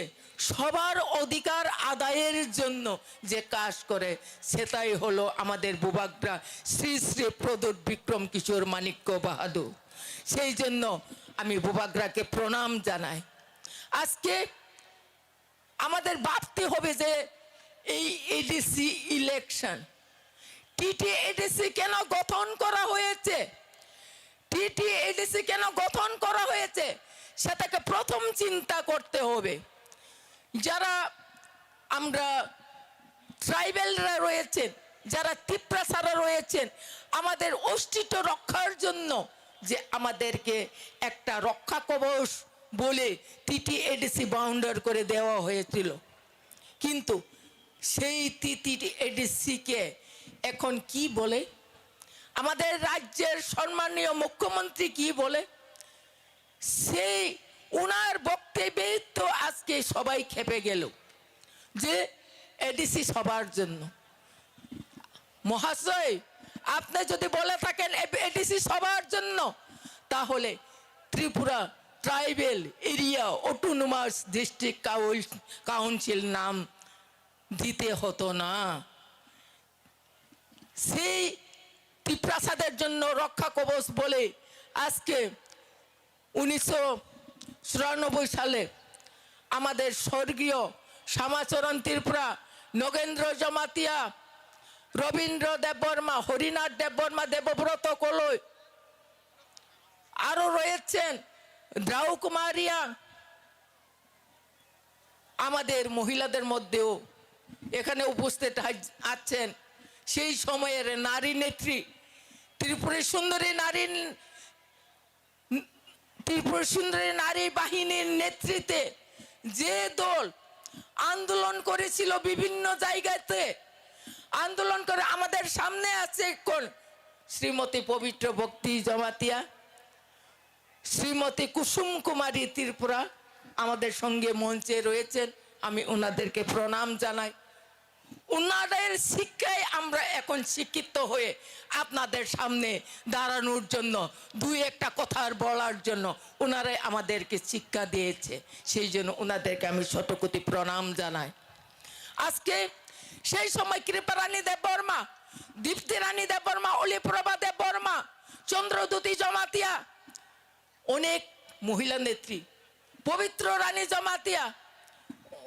সবার অধিকার আদায়ের জন্য যে কাজ করে, সেটাই হলো আমাদের বুবাগ্রা শ্রী শ্রী প্রদ্যুৎ বিক্রম কিশোর মাণিক্য বাহাদুর। সেই জন্য আমি বুবাগ্রাকে প্রণাম জানাই। আজকে আমাদের ভাবতে হবে যে এই এডিসি ইলেকশন, TTADC কেন গঠন করা হয়েছে, TTADC কেন গঠন করা হয়েছে সেটাকে প্রথম চিন্তা করতে হবে। যারা আমরা ট্রাইবেলরা রয়েছেন, যারা ত্রিপ্রাসারা রয়েছেন, আমাদের অস্তিত্ব রক্ষার জন্য যে আমাদেরকে একটা রক্ষা কবচ বলে TTADC বাউন্ডার করে দেওয়া হয়েছিল, কিন্তু সেই TTADC-কে এখন কি বলে, আমাদের রাজ্যের সম্মানীয় মুখ্যমন্ত্রী কি বলে, সেই উনার বক্তব্যে তো আজকে সবাই খেপে গেল যে এডিসি সবার জন্য। মহাশয়, আপনি যদি বলে থাকেন এডিসি সবার জন্য, তাহলে Tripura tribal area autonomous district council নাম দিতে হতো না। সেই ত্রিপ্রাসাদের জন্য রক্ষা কবচ বলে আজকে 1994 সালে আমাদের স্বর্গীয় শ্যামাচরণ ত্রিপুরা, নগেন্দ্র জমাতিয়া, রবীন্দ্র দেববর্মা, হরিনাথ দেববর্মা, দেবব্রত কলই, আরো রয়েছেন দ্রাউ কুমারিয়া, আমাদের মহিলাদের মধ্যেও এখানে উপস্থিত আছেন সেই সময়ের নারী নেত্রী, ত্রিপুরা সুন্দরী নারী বাহিনীর নেতৃত্বে যে দল আন্দোলন করেছিল, বিভিন্ন জায়গাতে আন্দোলন করে আমাদের সামনে আছে কোন শ্রীমতী পবিত্র ভক্তি জমাতিয়া, শ্রীমতী কুসুম কুমারী ত্রিপুরা আমাদের সঙ্গে মঞ্চে রয়েছেন, আমি ওনাদেরকে প্রণাম জানাই। ওনাদের শিক্ষায় আমরা এখন শিক্ষিত হয়ে আপনাদের সামনে দাঁড়ানোর জন্য, দুই একটা কথা বলার জন্য ওনারাই আমাদেরকে শিক্ষা দিয়েছে। সেই জন্য ওনাদেরকে আমি শতকোটি প্রণাম জানাই। আজকে সেই সময় কৃপারানী দেববর্মা, দীপ্তি রানী দেববর্মা, অলিপ্রভা দেববর্মা, চন্দ্রদূতি জমাতিয়া, অনেক মহিলা নেত্রী, পবিত্র রানী জমাতিয়া,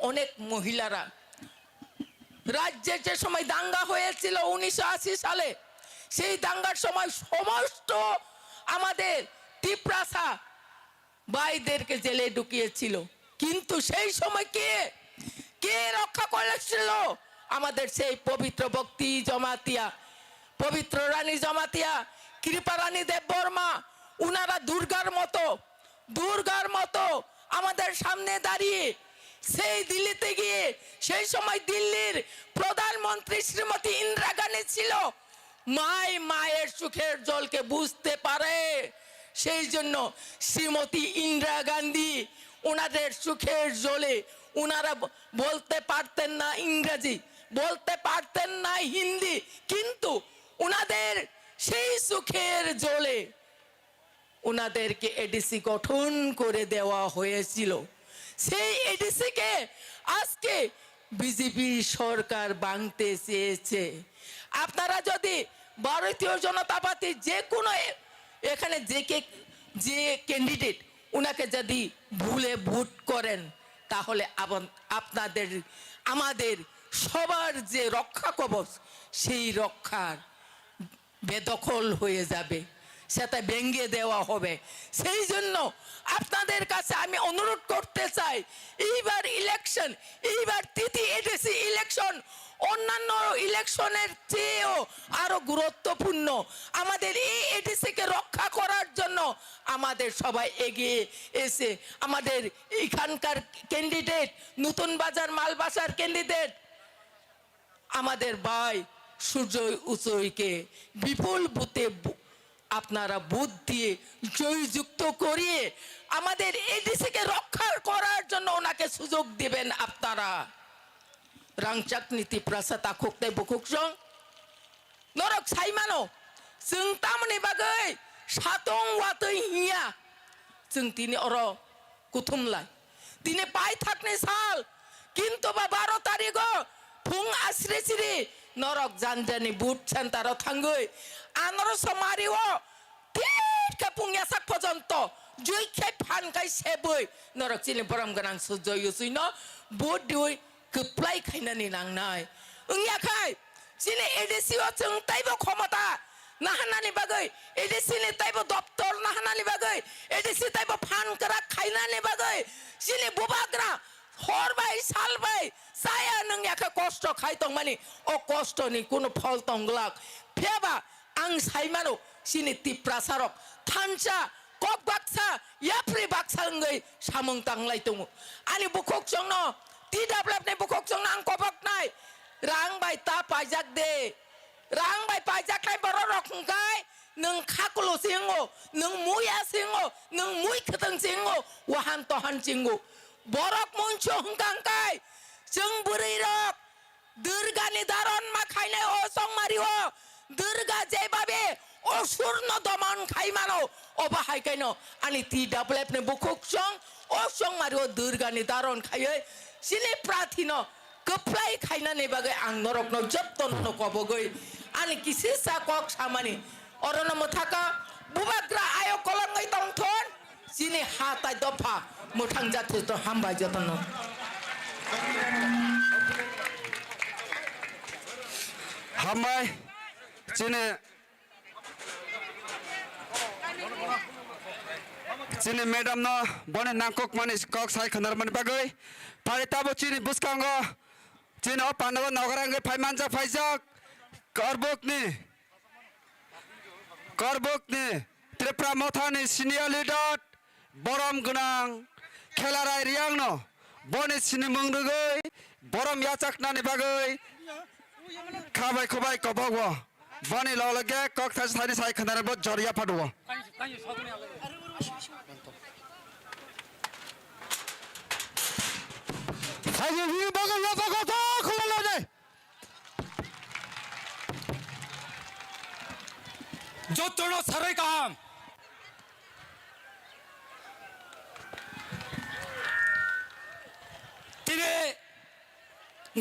অনেক মহিলারা রাজ্যে যে সময় দাঙ্গা হয়েছিল 1980 সালে, সেই দাঙ্গার সময় সমস্ত আমাদের ত্রিপ্রাসা ভাইদেরকে জেলে ঢুকিয়েছিল, কিন্তু সেই সময় কে রক্ষা করেছিল? আমাদের সেই পবিত্র ভক্তি জমাতিয়া, পবিত্র রানী জমাতিয়া, কৃপা রানী দেববর্মা। উনারা দুর্গার মতো আমাদের সামনে দাঁড়িয়ে সেই দিল্লিতে গিয়ে, সেই সময় দিল্লির প্রধানমন্ত্রী শ্রীমতী ইন্দিরা গান্ধী ছিল, মায়ের সুখের জলকে বুঝতে পারে। সেই জন্য শ্রীমতী ইন্দিরা গান্ধী ওনাদের সুখের জলে, ওনারা বলতে পারতেন না ইংরেজি, বলতে পারতেন না হিন্দি, কিন্তু উনাদের সেই সুখের জলে উনাদেরকে এডিসি গঠন করে দেওয়া হয়েছিল। সেই এডিসিকে আজকে বিজেপি সরকার ভাঙতে চেয়েছে। আপনারা যদি ভারতীয় জনতা পার্টি যে কোনো এখানে যে ক্যান্ডিডেট উনাকে যদি ভুলে ভোট করেন, তাহলে আপনাদের আমাদের সবার যে রক্ষা কবচ, সেই রক্ষার বেদখল হয়ে যাবে, সেটা ভেঙে দেওয়া হবে। সেই জন্য আপনাদের কাছে আমি অনুরোধ করতে চাই, এইবার ইলেকশন, এইবার তৃতীয় এডিসি ইলেকশন অন্যান্য ইলেকশনের চেয়েও আরো গুরুত্বপূর্ণ। আমাদের এই এডিসিকে রক্ষা করার জন্য আমাদের সবাই এগিয়ে এসে আমাদের এখানকার ক্যান্ডিডেট, নতুন বাজার মালবাসার ক্যান্ডিডেট আমাদের ভাই সুজয় উচয়কে বিপুল বুতে আপনারা বুথ দিয়ে জয়যুক্ত করিয়ে আমাদের এডিসিকে রক্ষা করার জন্য ওনাকে সুযোগ দিবেন আপনারা। রাংচাক নীতি প্রাসাতা খুকতে বুকুকজং নরক সাইমানো जों तामनि बागै सातं वातै हिया जों दिनै अर कुथुमलाय दिनै पाइ थाकनि साल किन्तु बा 12 तारिखो फुं आश्रे सिरि नरक जानजानि बुट सेन्टाराव थांगै आनर समारिओ तिटका पुंया साक पर्यन्त जुइखाय फानखाय सेबै नरक चिनि बरम गोनां सुजय उचयनो बुट दुइ गोप्लाय खायनानै लांनाय ओंयाखाय चिनि एडिसिओ जों ताइबो क्षमता नाहानानि बागै एडिसिनि ताइबो दप्तर नाहानानि बागै एडिसि ताइबो फानग्रा खायनानि बागै चिनि बुबाग्रा हरबाय सालबाय जाया नों याखा कष्ट खायतं माने अ कष्टनि कुनु फल तंगलाक फेबा आं साइमानो चिनि तिप्रासारक थानसा कक बाक्सा याफ्रि बाक्सांगै सामं तांलाय दङ आनि बुखक जोंनो ति दाब्लाबने बुखक जोंनो आं कबक नाय रां बाय ता पाइजाक दे रां बाय पाइजाक नाय बर रखंगाय नों खाकुलो सिंगो नों मुया सिंगो नों मुइ खतं सिंगो वहान तहान सिंगो बरक मुंचो हंगांगाय जों बुरै रक दुर्गानि दारन मा खायनाय अ संमारिओ दुर्गा जेबाबे असुरन दमन खायमानो अबाहायखायनो आनि ति दाब्लाबने बुखक जों अ संमारिओ दुर्गानि दारन खायै सिनि प्राथिनो गोप्लाय खायनानै बागै आं नरकनो जत्तनो कबगै आनि किसि साकक सामानि अरन मथाका बुबाग्रा आयो कलंगै तंथन सिनि हाताय दफा मोथां जाथे तो हामबाय जतन हामबाय चिनि मैडम न बने नांकक माने कक साइ खनर माने बागै फारिताबो चिनि बुसकांगो चिनि अ पांडव नगरांगे फाइमानजा फाइजाक करबुकनि त्रिपुरा मथानि सिनियर लिडार बरम गोनां खेलाराय रियांग न बने सिनि मंगदगै बरम याचाकनानि बागै खाबाय खबाय कबगो बने ललगे कक थानि साइ खनर बो जरिया फादो 사실 이 먹을 여자가 더 걸러내. যতনো সারাই কাম তিনি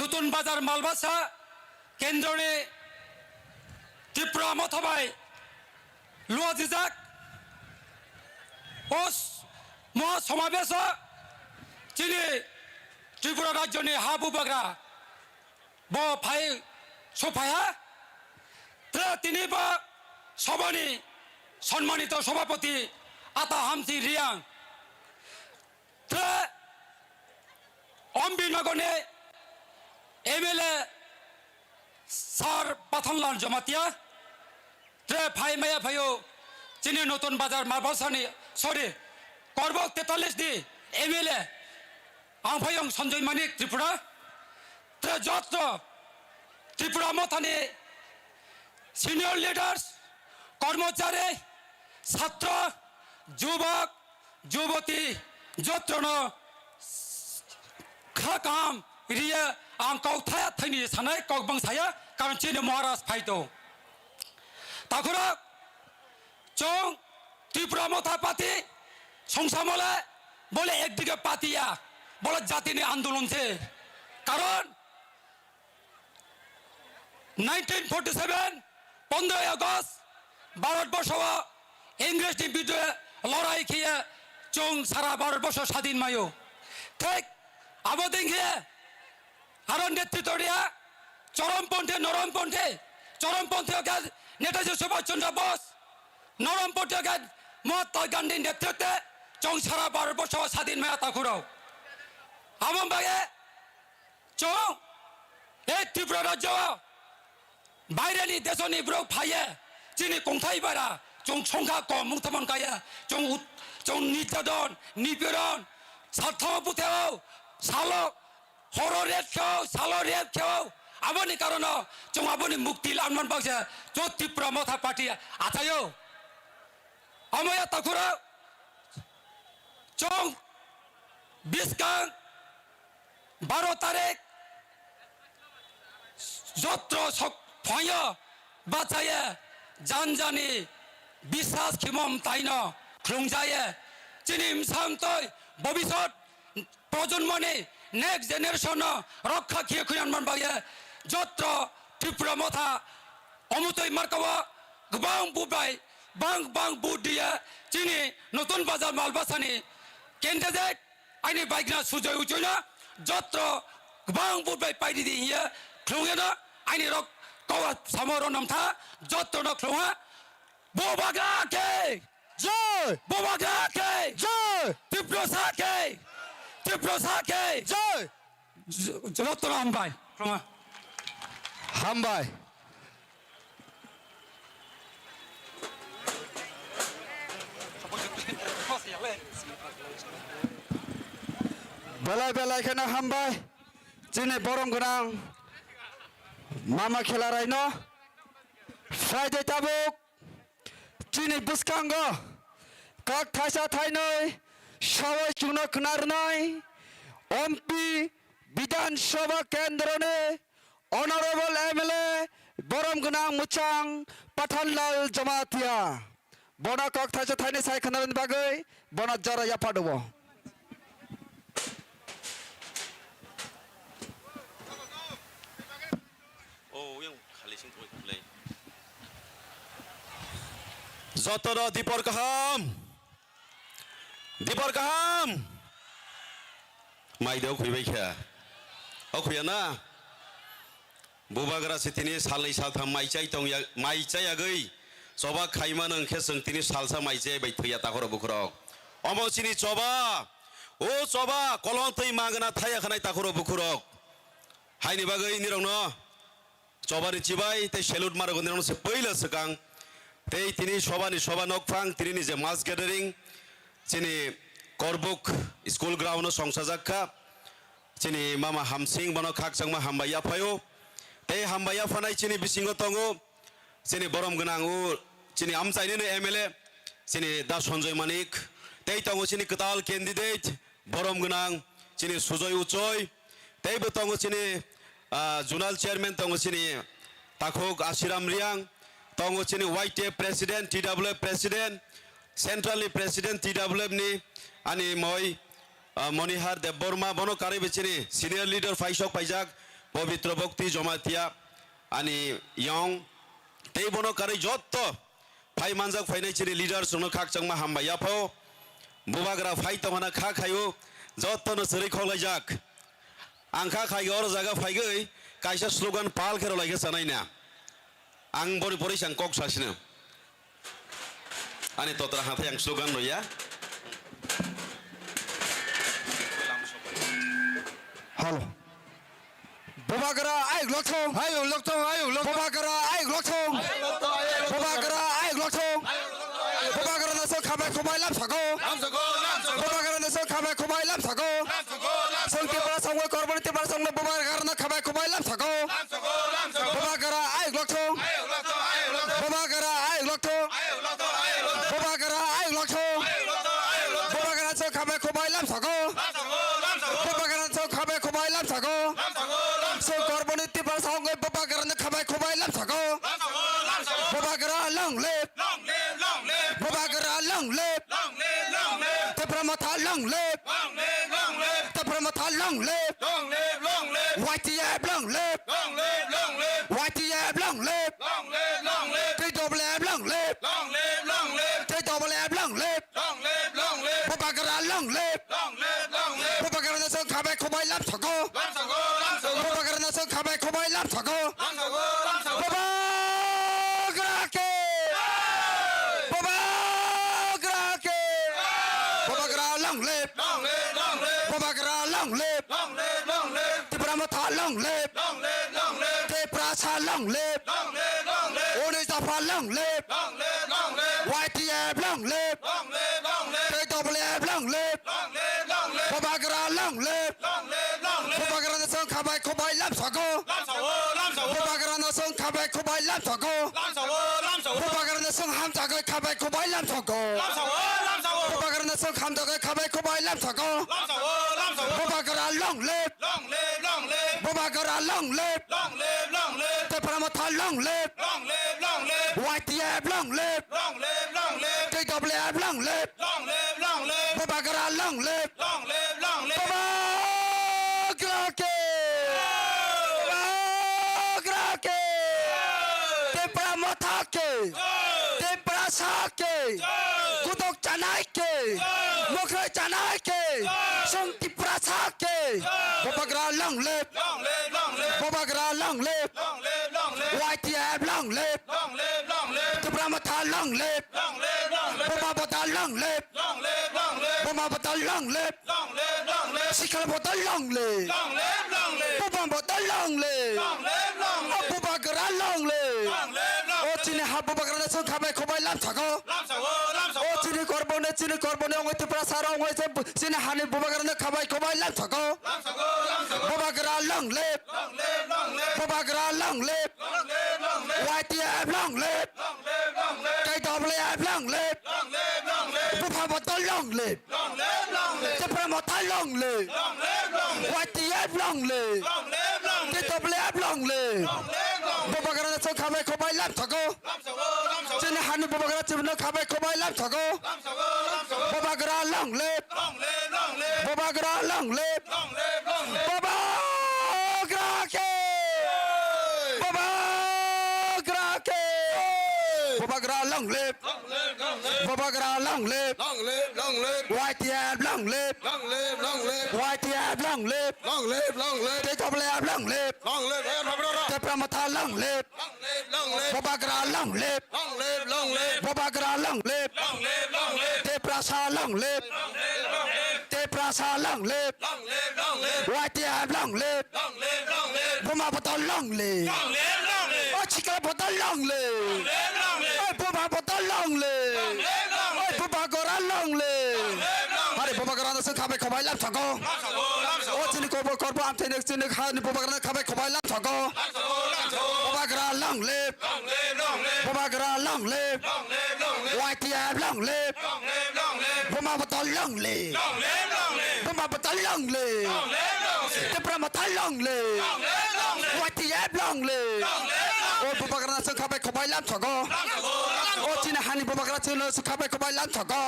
নতুন বাজার মালবাসা কেন্দ্রনে ত্রিপুরা মথবাই লুয়াজিজাক ওস মহাসমাবেশ তিনি ত্রিপুরা রাজ্যনি হাবু বাগ্রা ব ফাই সোফায়া তিনি বা সবানি সম্মানিত সভাপতি আতা হামসি রিয়াং অম্বিনগরে এমএলএ সার পাথনলাল জমাতিয়া ফাই মায়া ফাইও চিনি নতুন বাজার মারবাসানি সরি করবক 43 দি এমএলএ आं फैं सन्जय मानिक त्रिपुरा जत्र त्रिपुरा मथानि सिनियर लिडार्स कर्मचारी छात्र युवक युवती जत्र खा काम रिया ang kau thaya thani sanai kau bang saya karon chini Maharashtra phaito takura chong Tripura Motha Party সংসামলে বলে একদিকে পাতিয়া বলে জাতি নিয়ে আন্দোলন ছে কারণ 1947 15 আগস্ট ভারতবর্ষ ইংরেজদের বিরুদ্ধে লড়াই খেয়ে চং সারা ভারতবর্ষ স্বাধীন মায়ো ঠিক আমাদের খেয়ে আরো নেতৃত্ব দিয়া চরমপন্থী নেতাজি সুভাষচন্দ্র বোস নরমপন্থী মহাত্মা গান্ধীর নেতৃত্বে চং সারা ভারতবর্ষ স্বাধীন মায়া তাকুরাও আমার বাগে চং এই ত্রিপুরা রাজ্য বাইরেনি দেশনি ব্রক ফাইয়ে চিনি কংথাই বারা চং সংখ্যা কম মুক্তমন গায়ে চং নির্যাতন নিপীড়ন স্বার্থপুতেও সালক হর রেপ খেও সালো রেপ খেও আবনি কারণ চং আবনি মুক্তি লামন বাগছে চ ত্রিপুরা মথা পার্টি আথায়ও আমায়া তাকুরা চং 20 গাং 12 তারিখ যত্র ফয় বাঁচায়ে জানজানি বিশ্বাস খিমম তাইন খুংজায়ে চিনিম সামতই ভবিষ্যৎ প্রজন্মনি নেক্সট জেনারেশন রক্ষা খিয়ে খুয়ানমান বাগে যত্র ত্রিপুরা মথা অমুতই মার্কাওয়া গোবাং বুবাই বাং বুট দিয়ে চিনি নতুন বাজার মালবাসানি ক্যান্ডিডেট আইনি বাইকনা সুজয় উচইনা যত্র গোবাং বুবাই পাইদি দিয়ে খুঁগেনা আইনি রক কওয়া সামর নামথা যত্র ন খুঁয়া বোবাগাকে জয় বোবাগাকে জয় ত্রিপুরাসাকে জয় যত্র আমবাই খুঁয়া হামবাই বেলায় বেলায় এখানে হামবাই চিনি বরম গোনাং মামা খেলা রাইন ফ্রাইডে তাবুক চিনি বুসকাঙ্গ কাক থাইসা থাইনই সবাই চুনো খনারনাই এমপি বিধানসভা কেন্দ্রনে অনারেবল এমএলএ বরম গোনাং মুচাং পাঠানলাল জমাতিয়া বনা কাক থাইসা থাইনে সাই খনারন বাগৈ বনা জরা ইয়াপাডব যতর দীপর কাহাম মাইদেও খুইবাই খেয়া ও খুইয়া না বুবাগ্রা সিতিনি সালनै সালथाम মাইচাই আগৈ চবা খাইমান अंखे सोंतिनि सालसा माइचाय बाय थैया ताखर बुखरक अमसिनि चबा ओ चबा कलम थै मागना थाया खनाय ताखर बुखरक हायनि बागै निरंनो चबानि चिबाय ते सेलुट मारगो निरंनो से पहिला सकां ते तिनि सबानि सभा नकफां तिनि जे मास गैदरिंग चिनि करबुक स्कुल ग्राउन्ड संसाजाखा चिनि मामा हामसिं बनो खाकसांमा हामबाया फायो ते हामबाया फानाय चिनि बिसिंगो तंगो चिनि बरम गोनांगु चिनि आमचाइनिनो एमएलए चिनि दा सन्जय मानिक ते तंगो चिनि कताल कैंडिडेट बरम गोनां चिनि सुजय उचय तेबो तंगो चिनि जुनाल चेयरमैन तंगो चिनि ताखोक आशिराम रियां तंगो चिनि वाइटे प्रेसिडेंट टीडब्ल्यूएफ प्रेसिडेंट सेंट्रली प्रेसिडेंट टीडब्ल्यूएफ नि आनि मय मनिहार देवबर्मा बनो कारे बेचिनि सीनियर लीडर फाइसक फाइजाक पवित्र भक्ति जमातिया आनि यंग ते बनो कारे जत्त फाइ मानजाक फाइनाय चिनि लीडर सुनो खाकचांमा हामबाया फो बुबाग्रा फाइ तमाना खा खायो जत्तनो सरै खलायजाक आंखा खायो और जागा फाइगै कायसा स्लोगान पाल खेरो लायगे सानायना आं बरि बरि सां कक सासिनो आनि तत्रा हाथाय आं स्लोगान नया हेलो बुबाग्रा आइ ग्लथौ आयु लोकथं बुबाग्रा आइ ग्लथौ बुबाग्रा आइ ग्लथौ बुबाग्रा नसो खाबाय खबाय लाम सागौ बुबाग्रा नसो खाबाय खबाय लाम सागौ संतिपरा संगो करबनि तिपरा संगो बुबाग्रा न खाबाय खबाय लाम सागौ बुबाग्रा आइ ग्लथौ बुबाग्रा आइ ग्लथौ बुबाग्रा आइ ग्लथौ बुबाग्रा नसो खाबाय खबाय लाम सागौ बुबाग्रा नसो खाबाय खबाय लाम सागौ ông ơi baba gara nó khabai khobai lam thako baba gara long lep baba gara long lep te pramata long lep te pramata long lep YTF long lep YTF long lep te double F long lep te double F long lep baba gara long lep baba gara nó song khabai khobai lam thako baba gara nó song khabai khobai lam thako baba gara ke baba gara long lep baba gara long lep te pramata long lep te prasa long lep onisa pha long lep YTF long lep te double F long lep baba gara long lep baba gara nó song khabai khobai lam thako baba gara nó song khabai khobai lam thako baba gara nó song ham thako khabai khobai lam thako baba gara nó song ham thako khabai khobai lam thako baba gara long lep baba gara long lep te pramata long lep YTF long lep te double F long lep baba gara long lep baba gara ke baba gara ke te pramata ke te prasa ke kutok chanai ke mokrai chanai ke song ti prasa ke baba gara long lep baba gara long lep YTF long lep te pramata long lep baba bata long lep baba bata long lep sikala bata long lep baba bata long lep baba gara long lep o chine ha baba gara song khabai khobai lam thako o chine korbone ong te prasara ong se chine hani baba gara khabai khobai lam thako baba gara long lep baba gara long lep YTF long lep kai double F long lep baba bata long lep te pramata long lep YTF long lep te double F long lep baba gara song khabai khobai lam thako chine hani baba gara chine khabai khobai lam thako baba gara long lep baba gara long lep baba gara ke baba gara ke baba gara long lep baba gara long lep YTF long lep YTF long lep te double F long lep te pramata long lep baba gara long lep baba gara long lep te prasa long lep te prasa long lep YTF long lep baba bata long lep o chikala bata long lep baba bata long lep baba gara long lep hari baba gara nó song khabai khobai lam thako o chini korbo am thene chini khani baba gara khabai khobai lam thako baba gara long lep baba gara long lep YTF long lep baba bata long lep baba bata long lep te pramata long lep YTF long lep o baba gara song khabai khobai lam thako o chini hani baba gara chini song khabai khobai lam thako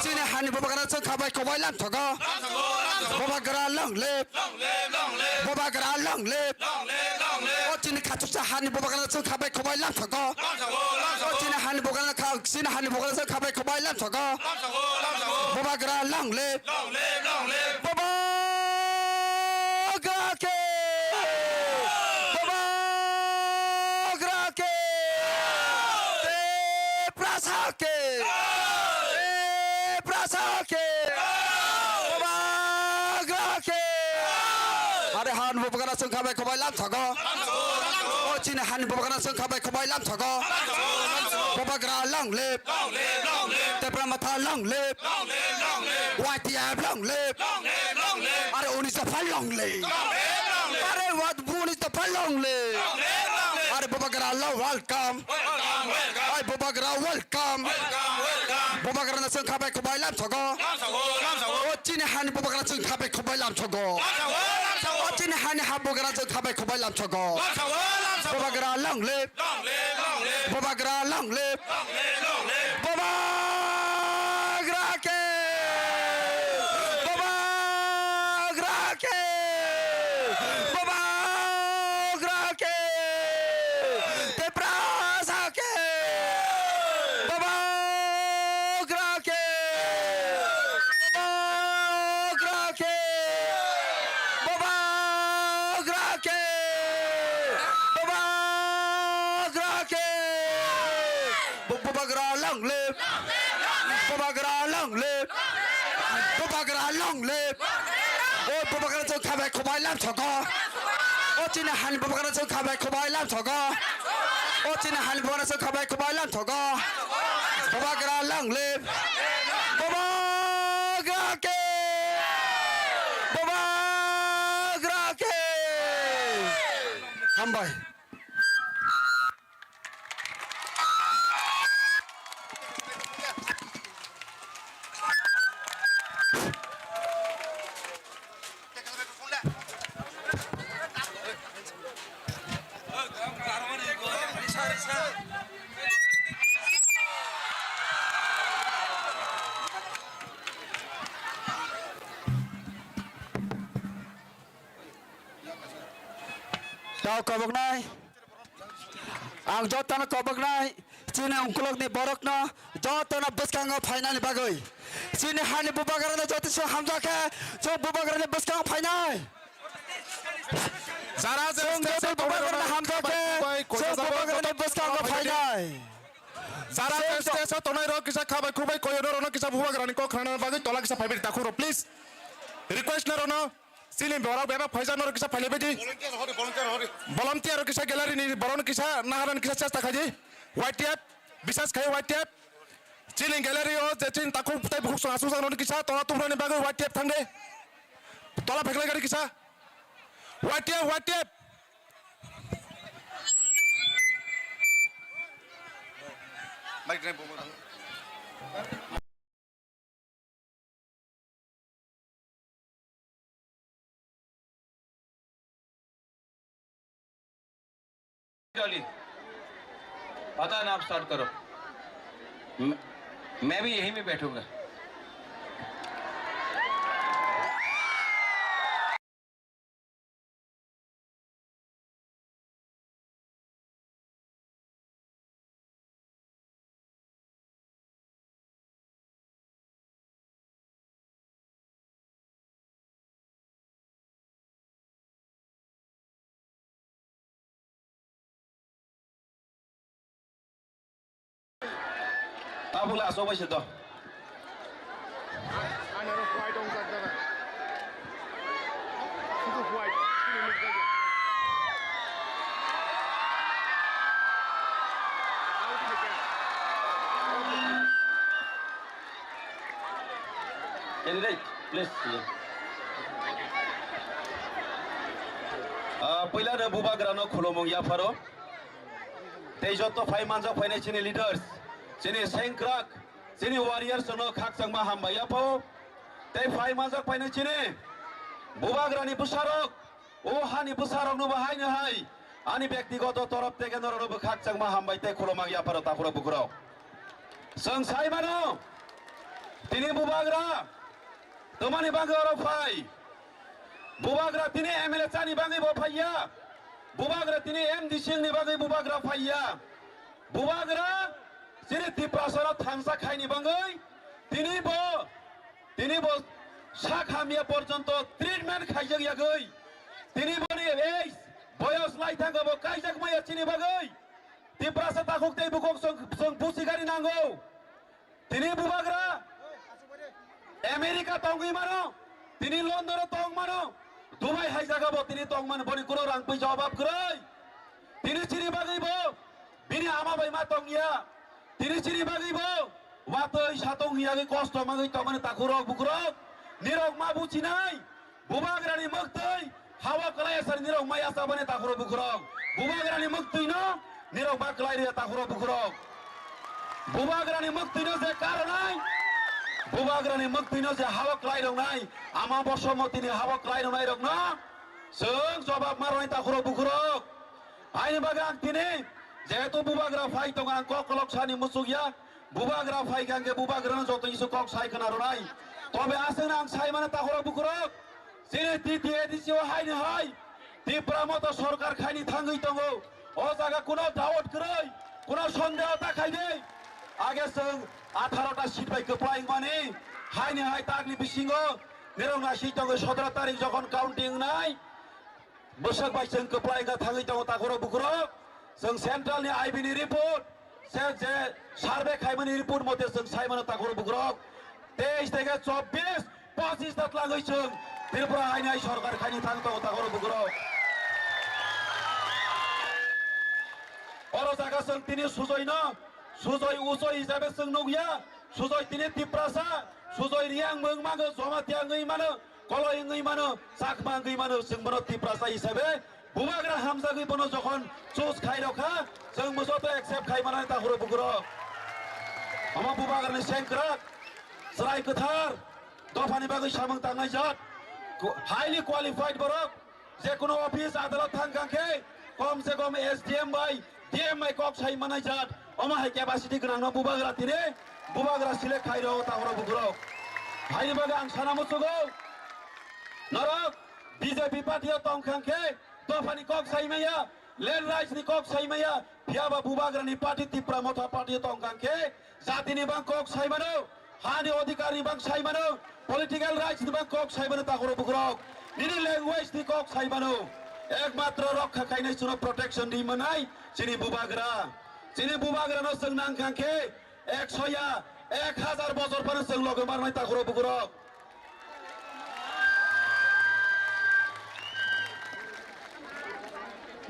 chini hani baba gara song khabai khobai lam thako baba gara long lep baba gara long lep o chini khachusa hani baba gara song khabai khobai lam thako o chini hani baba gara song khabai khobai lam thako baba gara long lep baba gara ke baba gara ke te prasa ke baba gara ke are han baba gara song khabai khobai lam thako o chine han baba gara song khabai khobai lam thako baba gara long lep te pramata long lep YTF long lep are onisa pha long lep are what onisa pha long lep are baba gara long welcome ai baba gara welcome baba gara na song khabai khobai lam thako o chine han baba gara song khabai khobai lam thako o chini hani habu gara jo khabai khobai lam chogo boba gara long live boba gara long live boba gara ke boba gara ke boba gara ke te prasa ke boba gara ke long live ôi bố bác cho khai bài khổ bài làm cho co ôi chính là hành bố bác cho khai bài khổ bài làm cho co ôi chính là hành bố bác cho khai bài khổ bài làm cho co bố bác long live bố bác kê bố bác kê ham bài Tao có bậc này, ang jod tao có bậc này, chỉ là ông kulok này borok nó, jod tao nó bớt càng ngọc final ba người, chỉ là hai người bố bác cái này jod tao ham ra cái, jod bố bác cái này bớt càng final. Zara jod bố bác cái này ham ra cái, jod bố bác cái này bớt càng ngọc final. Zara test tao nói rồi kisa khabai khubai koyo no kisa buba garani ko khana ba tola kisa phaibe ta khuro please request na rono Silim borok beba phaisa nor kisa phaile bedi volunteer kisa gallery ni boron kisa naharan kisa chesta khaji white tape bisas khai white tape Silim gallery o jechin takhu tai buk so asu sang kisa tola tumrani bagai white tape thangde tola phekle gari kisa white tape mic drive Dolly पता है ना आप start करो मैं भी यहीं में बैठूंगा आप लोग आसो बस तो Candidate, please. पहिला र बुबा ग्रानो खुलोमों या फरो तेजो तो five months of financial leaders Sini sengkrak, sini warriors sono khak sang maham baya po. Tei fai manjak paine sini. Bubagrani busarok, hani busarok nu bahai ne hai. Ani ব্যক্তিগত তরফ থেকে নরব khak sang maham bai te khulomang ya paro ta pura bukro. Sang sai mano. Tini bubagra. Tomani bangaro fai. Bubagra tini MLA chani bangai bo phaiya. Bubagra tini MD sing ni bangai bubagra phaiya. Bubagra Sini tipasara thamsa khaini bangai tini bo sakhamia porjonto treatment khaijak yagai tini boni ei boyos lai thangabo kaijak maya chini bagai tipasa takhuk tei bukok song pusigari nango tini bubagra America tongui mano tini London tong mano Dubai haijagabo tini tong mano boni kuro rang pai jawab grai tini chini bagai bo bini ama bai ma tongya Tini ciri bagi bo, waktu satu ngiagi kosto mangai tomane takurok bukurok, nirok mabu cinai, bubagrani maktoi, hawa kelai asar nirok maya sabane takurok bukurok, bubagrani maktoi no, nirok baklai dia takurok bukurok, bubagrani maktoi no se karanai, bubagrani maktoi no se hawa kelai dong nai, ama bosomo tini hawa kelai dong nai rok no, जों जबाब मारनाय ताखुरो बुखुरक आइनि बागै आं दिनै जेहेतु बुबाग्रा phi दं आं ककलक सानि मुसुगिया बुबाग्रा फाइ गांगे बुबाग्रानो जत इसे कक साइ खोनारनाय तबे आसोन आं साइ माने ताखुरो बुखुरक जिनि तिथि एदिसिव हाइनो हाय तिप्रा मत सरकार खाइनि थाङै दङ ओ जागा कुनो दावत गरै कुनो सन्देह ताखाइ दे आगे जों 18टा सीट बाय गोप्लाय माने हाइनो हाय तागनि बिसिङो निरंना सीट दङ 17 तारिख जखन काउन्टिं नाय बोसोर बाय जों गोप्लायगा थाङै दङ ताखुरो बुखुरक जों सेन्ट्रेलनि आइबिनि रिपोर्ट जे सार्भे खाइमानि रिपोर्ट मते जों साइमानो ताखुरो बुखुरक 23 থেকে 24 25 तात लागै जों त्रिपुरा हाइनाय सरकार खाइनि थाङ दङ ताखुरो बुखुरक अरो जागा जों तिनि सुजयनो सुजय उजय हिसाबै जों नगिया सुजय तिनि तिप्रासा सुजय रियां मंमागो जमातियाङै मानो कलयङै मानो साखमाङै मानो जों बनो तिप्रासा हिसाबै बुबाग्रा हामजागै बनो जखन चुज खाइरखा जों मोसोतो एक्सेप्ट खाइमानाय ताखुरो बुखुरक अमा बुबाग्रानि सेंक्राक सराय गोथार दफानि बागै सामों तांनाय जात हाइलि क्वालिफाइड बरक जेकुनो अफिस आदालत थांगांखे कम से कम एसडीएम बाय डीएम बाय कक साइमानाय जात अमा हाइ केपासिटी गोनां बुबाग्रा तिने बुबाग्रा सिलेक्ट खाइरो ताखुरो बुखुरक हाइनि बागै आं साना मुसुगौ नरक बीजेपी पार्टीया तंखांखे दफानि कक साइमाया लेन राइट्सनि कक साइमाया फियाबा बुबाग्रानि पार्टी तिप्रा मथा पार्टी तंखांखे जातिनि बां कक साइमानो हानि अधिकारनि बां साइमानो पलिटिकल राइट्सनि बां कक साइमानो ताखुरो बुखुरक निनि लैंग्वेजनि कक साइमानो एकमात्र रक्षा खाइनाय सुनो प्रोटेक्शन दि मनाय जिनि बुबाग्रानो जों नांखांखे 100 या 1000 बছর परे जों लगे मारनाय ताखुरो बुखुरक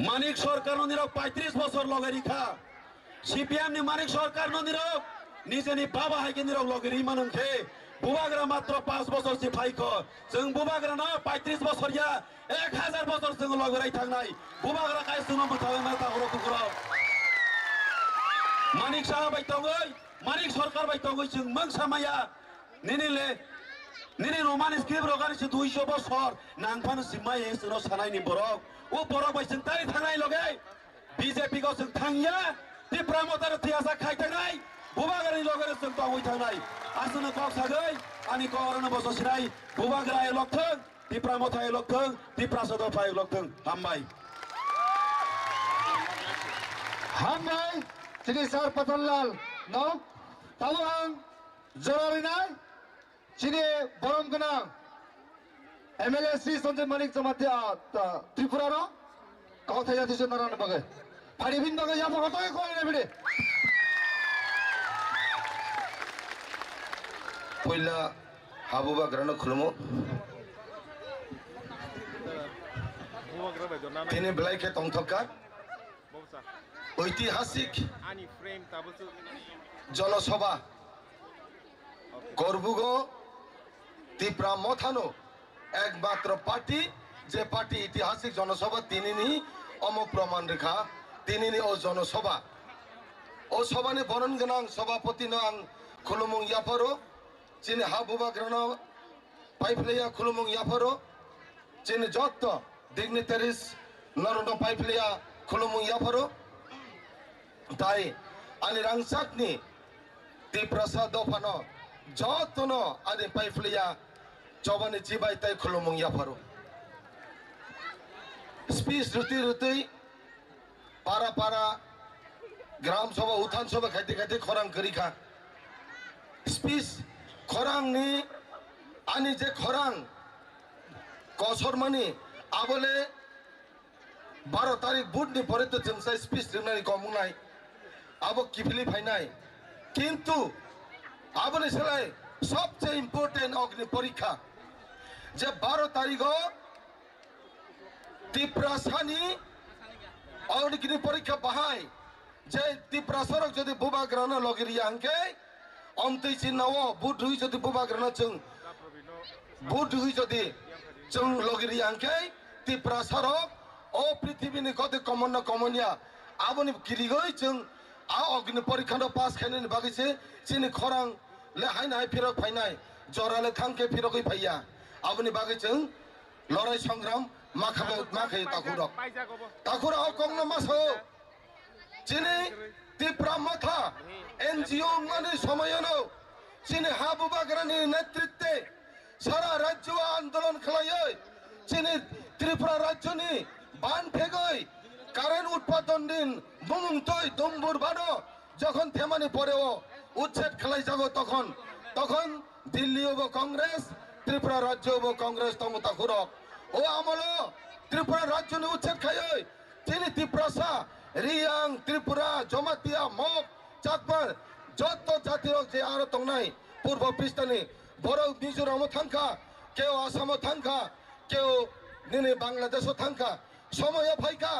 मानिक सरकार निरक 35 বছর लगे रिखा सीपीएम नि मानिक सरकार निरक निजेनि बाबा हाइके निरक लगे रिमानंखे बुबाग्रा मात्र 5 বছর सि फाइको जों बुबाग्रा न 35 বছর या 1000 বছর जों लगे राइ थांनाय बुबाग्रा काय सुनो मथावे मा ताखुरो बुखुरक मानिक साहा बाय तंगै मानिक सरकार बाय तंगै जों मंगसामाया निनि रोमानिस क्लिप रगानि 200 বছর नांफान सिमाय सुनो सानायनि बरक ओ बरक बाय जों तारि थांनाय लगे बीजेपी को जों थांया तिप्रा मतार थियासा खाइ थांनाय बुबाग्रानि लगे जों तंगै थांनाय आसुनो कक सागै आनि करन बससिनाय बुबाग्रा लक्थों तिप्रा मथाय लक्थों तिप्रा सदफाय लक्थों हामबाय Sini Sar Patanlal no Tawang Jorarinai Sini Borom Ganang MLSC Sanjay Manik Jamatia Tripura no Kau thaya thisyo naran bagai Phari bin bagai ya bagai toy koi ne bide पहिला हाबुबा ग्रानो खुलुमो तिनी बेलायखे तंथका ঐতিহাসিক জনসভা করবুগ তিপ্রা মথানো একমাত্র পার্টি যে পার্টি ঐতিহাসিক জনসভা তিনিনি অম প্রমাণ রেখা তিনিনি ও জনসভা ও সভানি বরণ গোনাং সভাপতি নাং খুলুমুং ইয়াফারো যিনি হাবুবা গ্রানো পাইফলেয়া খুলুমুং ইয়াফারো যিনি যত ডিগনিটারিস নরন পাইফলেয়া খুলুমুং ইয়াফারো তাই আনি রাংসাকনি তিপ্রাসা দফানো যতনো আনি পাইফলিয়া চবানি জিবাই তাই খুলুমুং ইয়াফারো স্পিচ রুতি রুতি পারা পারা গ্রাম সভা উত্থান সভা খাইতে খাইতে খরাং করিখা স্পিচ খরাংনি আনি যে খরাং কসরমানি আবলে 12 তারিখ বুটনি পরে তো জনসাই স্পিচ দিনানি কমুনাই আবো কিফলি ফাইনাই কিন্তু আবনে সেলাই সবচেয়ে ইম্পর্টেন্ট অগ্নি পরীক্ষা যে 12 তারিখ তিপ্রাসানি অগ্নি পরীক্ষা বাহাই যে তিপ্রাসরক যদি বুবা গ্রানা লগিরিয়া আঙ্কে অন্তই চিনাও বুট হুই যদি বুবা গ্রানা চং বুট হুই যদি চং লগিরিয়া আঙ্কে তিপ্রাসরক ও পৃথিবীনি কত কমন কমনিয়া আবনি গিরিগই চং আ অগ্নি পরীক্ষা পাস খাইনি বাগিছে চিনি খরাং ले हाइनाय फिरक फाइनाय जराले थांके फिरकই फाइया आबनि बागै जों लड़ाई संग्राम makai takurok takura kongno maso chini Tripura মাথা এনজিও মানে সময়নো চীনে হাবু বাগরানি নেতৃত্বে সারা রাজ্য আন্দোলন খেলায় চীনে ত্রিপুরা রাজ্যনি বান ফেগই কারেন্ট উৎপাদন দিন বুমুংতই দুম্বুর বানো যখন থেমানি পরেও উচ্ছেদ খেলাই যাবো তখন দিল্লি হবো কংগ্রেস ত্রিপুরা রাজ্য হবো কংগ্রেস তমতা খুরক ও আমলো ত্রিপুরা রাজ্যনি উচ্ছেদ খাই তিনি ত্রিপুরা রিয়াং ত্রিপুরা জমাতিয়া মগ চাকমার যত জাতির যে আরো তংনাই পূর্ব পৃষ্ঠানি বড় মিজোরাম থাঙ্কা কেউ আসাম থাঙ্কা কেউ নিনে বাংলাদেশ থাঙ্কা সময় ফাইকা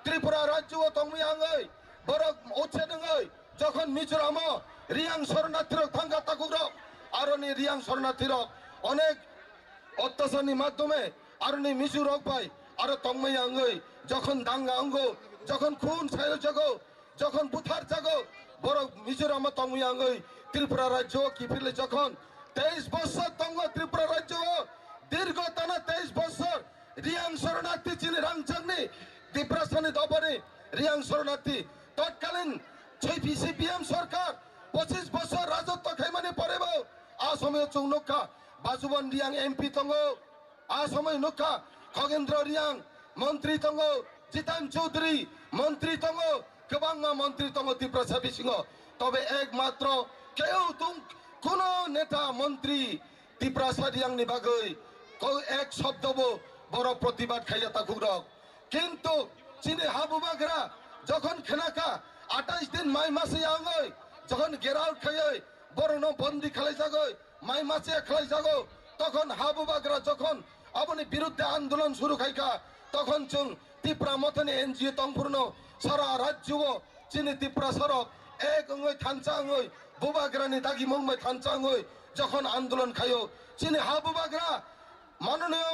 ত্রিপুরা রাজ্য তংমি আঙ্গই বড় উচ্ছেদ যখন মিজোরাম রিয়াং শরণার্থীর থাঙ্কা তাকুর আর রিয়াং শরণার্থীর অনেক অত্যাচারনি মাধ্যমে আর মিজোরাম পাই আর তংমি আঙ্গই যখন দাঙ্গা অঙ্গ যখন খুন ছায় জাগো যখন বুথার জাগো বড় মিজোরাম তংমি আঙ্গই ত্রিপুরা রাজ্য কি ফিরলে যখন 23 বছর তঙ্গ ত্রিপুরা রাজ্য দীর্ঘ টানা 23 বছর রিয়াং শরণার্থী চিনি রাংচাংনি ত্রিপুরাসানি দবরে রিয়াং শরণার্থী তৎকালীন সিপিএম সরকার 25 বছর রাজত্ব খাইমানি পরেব আসময় চৌনকা বাজুবন রিয়াং এমপি তঙ্গ আসময় নকা খগেন্দ্র রিয়াং মন্ত্রী তঙ্গ জিতান চৌধুরী মন্ত্রী তঙ্গ গোবাংমা মন্ত্রী তঙ্গ ত্রিপুরা সাবি সিংহ তবে একমাত্র কেউ কোন নেতা মন্ত্রী ত্রিপুরা সারিয়াংনি বাগৈ এক শব্দ বড় প্রতিবাদ খাইয়া তাকুরক কিন্তু চীনে হাবু বাগরা যখন খেনাকা 28 দিন মাই মাসে আঙ্গই যখন গেরাও খাই বড় বন্দি খেলাই যাগই মাই মাসে খেলাই যাগো তখন হাবু বাগরা যখন আপনি বিরুদ্ধে আন্দোলন শুরু খাইকা তখন চুং ত্রিপুরা মতনে এনজিও তংপূর্ণ সারা রাজ্য চীনে ত্রিপুরা সরক এক অঙ্গই থানচা অঙ্গই বুবাগ্রানি দাগি মুম্বাই থানচা অঙ্গই যখন আন্দোলন খাইও চীনে হাবু বাগরা মাননীয়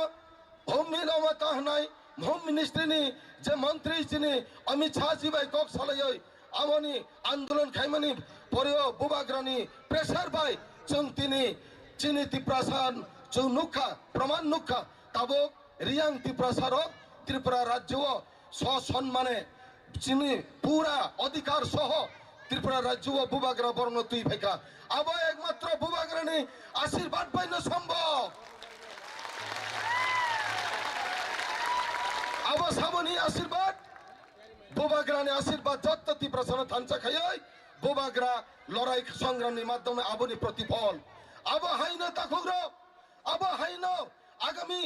হোম মিনিস্টার হনাই হোম মিনিস্ট্রিনি যে মন্ত্রী চিনি অমিত শাহ জি ভাই কক সালাই আমনি আন্দোলন খাইমানি পরেও বুবাগ্রানি প্রেসার ভাই চুং তিনি চীনি ত্রিপুরাসান চুং নুখা প্রমাণ নুখা তাবক রিয়াং ত্রিপুরাসারক ত্রিপুরা রাজ্য সসম্মানে চিনি পুরা অধিকার সহ ত্রিপুরা রাজ্য বুবাগ্রা বর্ণ তুই ফেকা আবার একমাত্র বুবাগ্রানি আশীর্বাদ পাইন সম্ভব আবার সাবনি আশীর্বাদ বুবাগ্রানি আশীর্বাদ যত ত্রিপুরা থানচা খাই বুবাগ্রা লড়াই সংগ্রামের মাধ্যমে আবনি প্রতিফল আবার হাইন তাকুগ্র আবার হাইন আগামী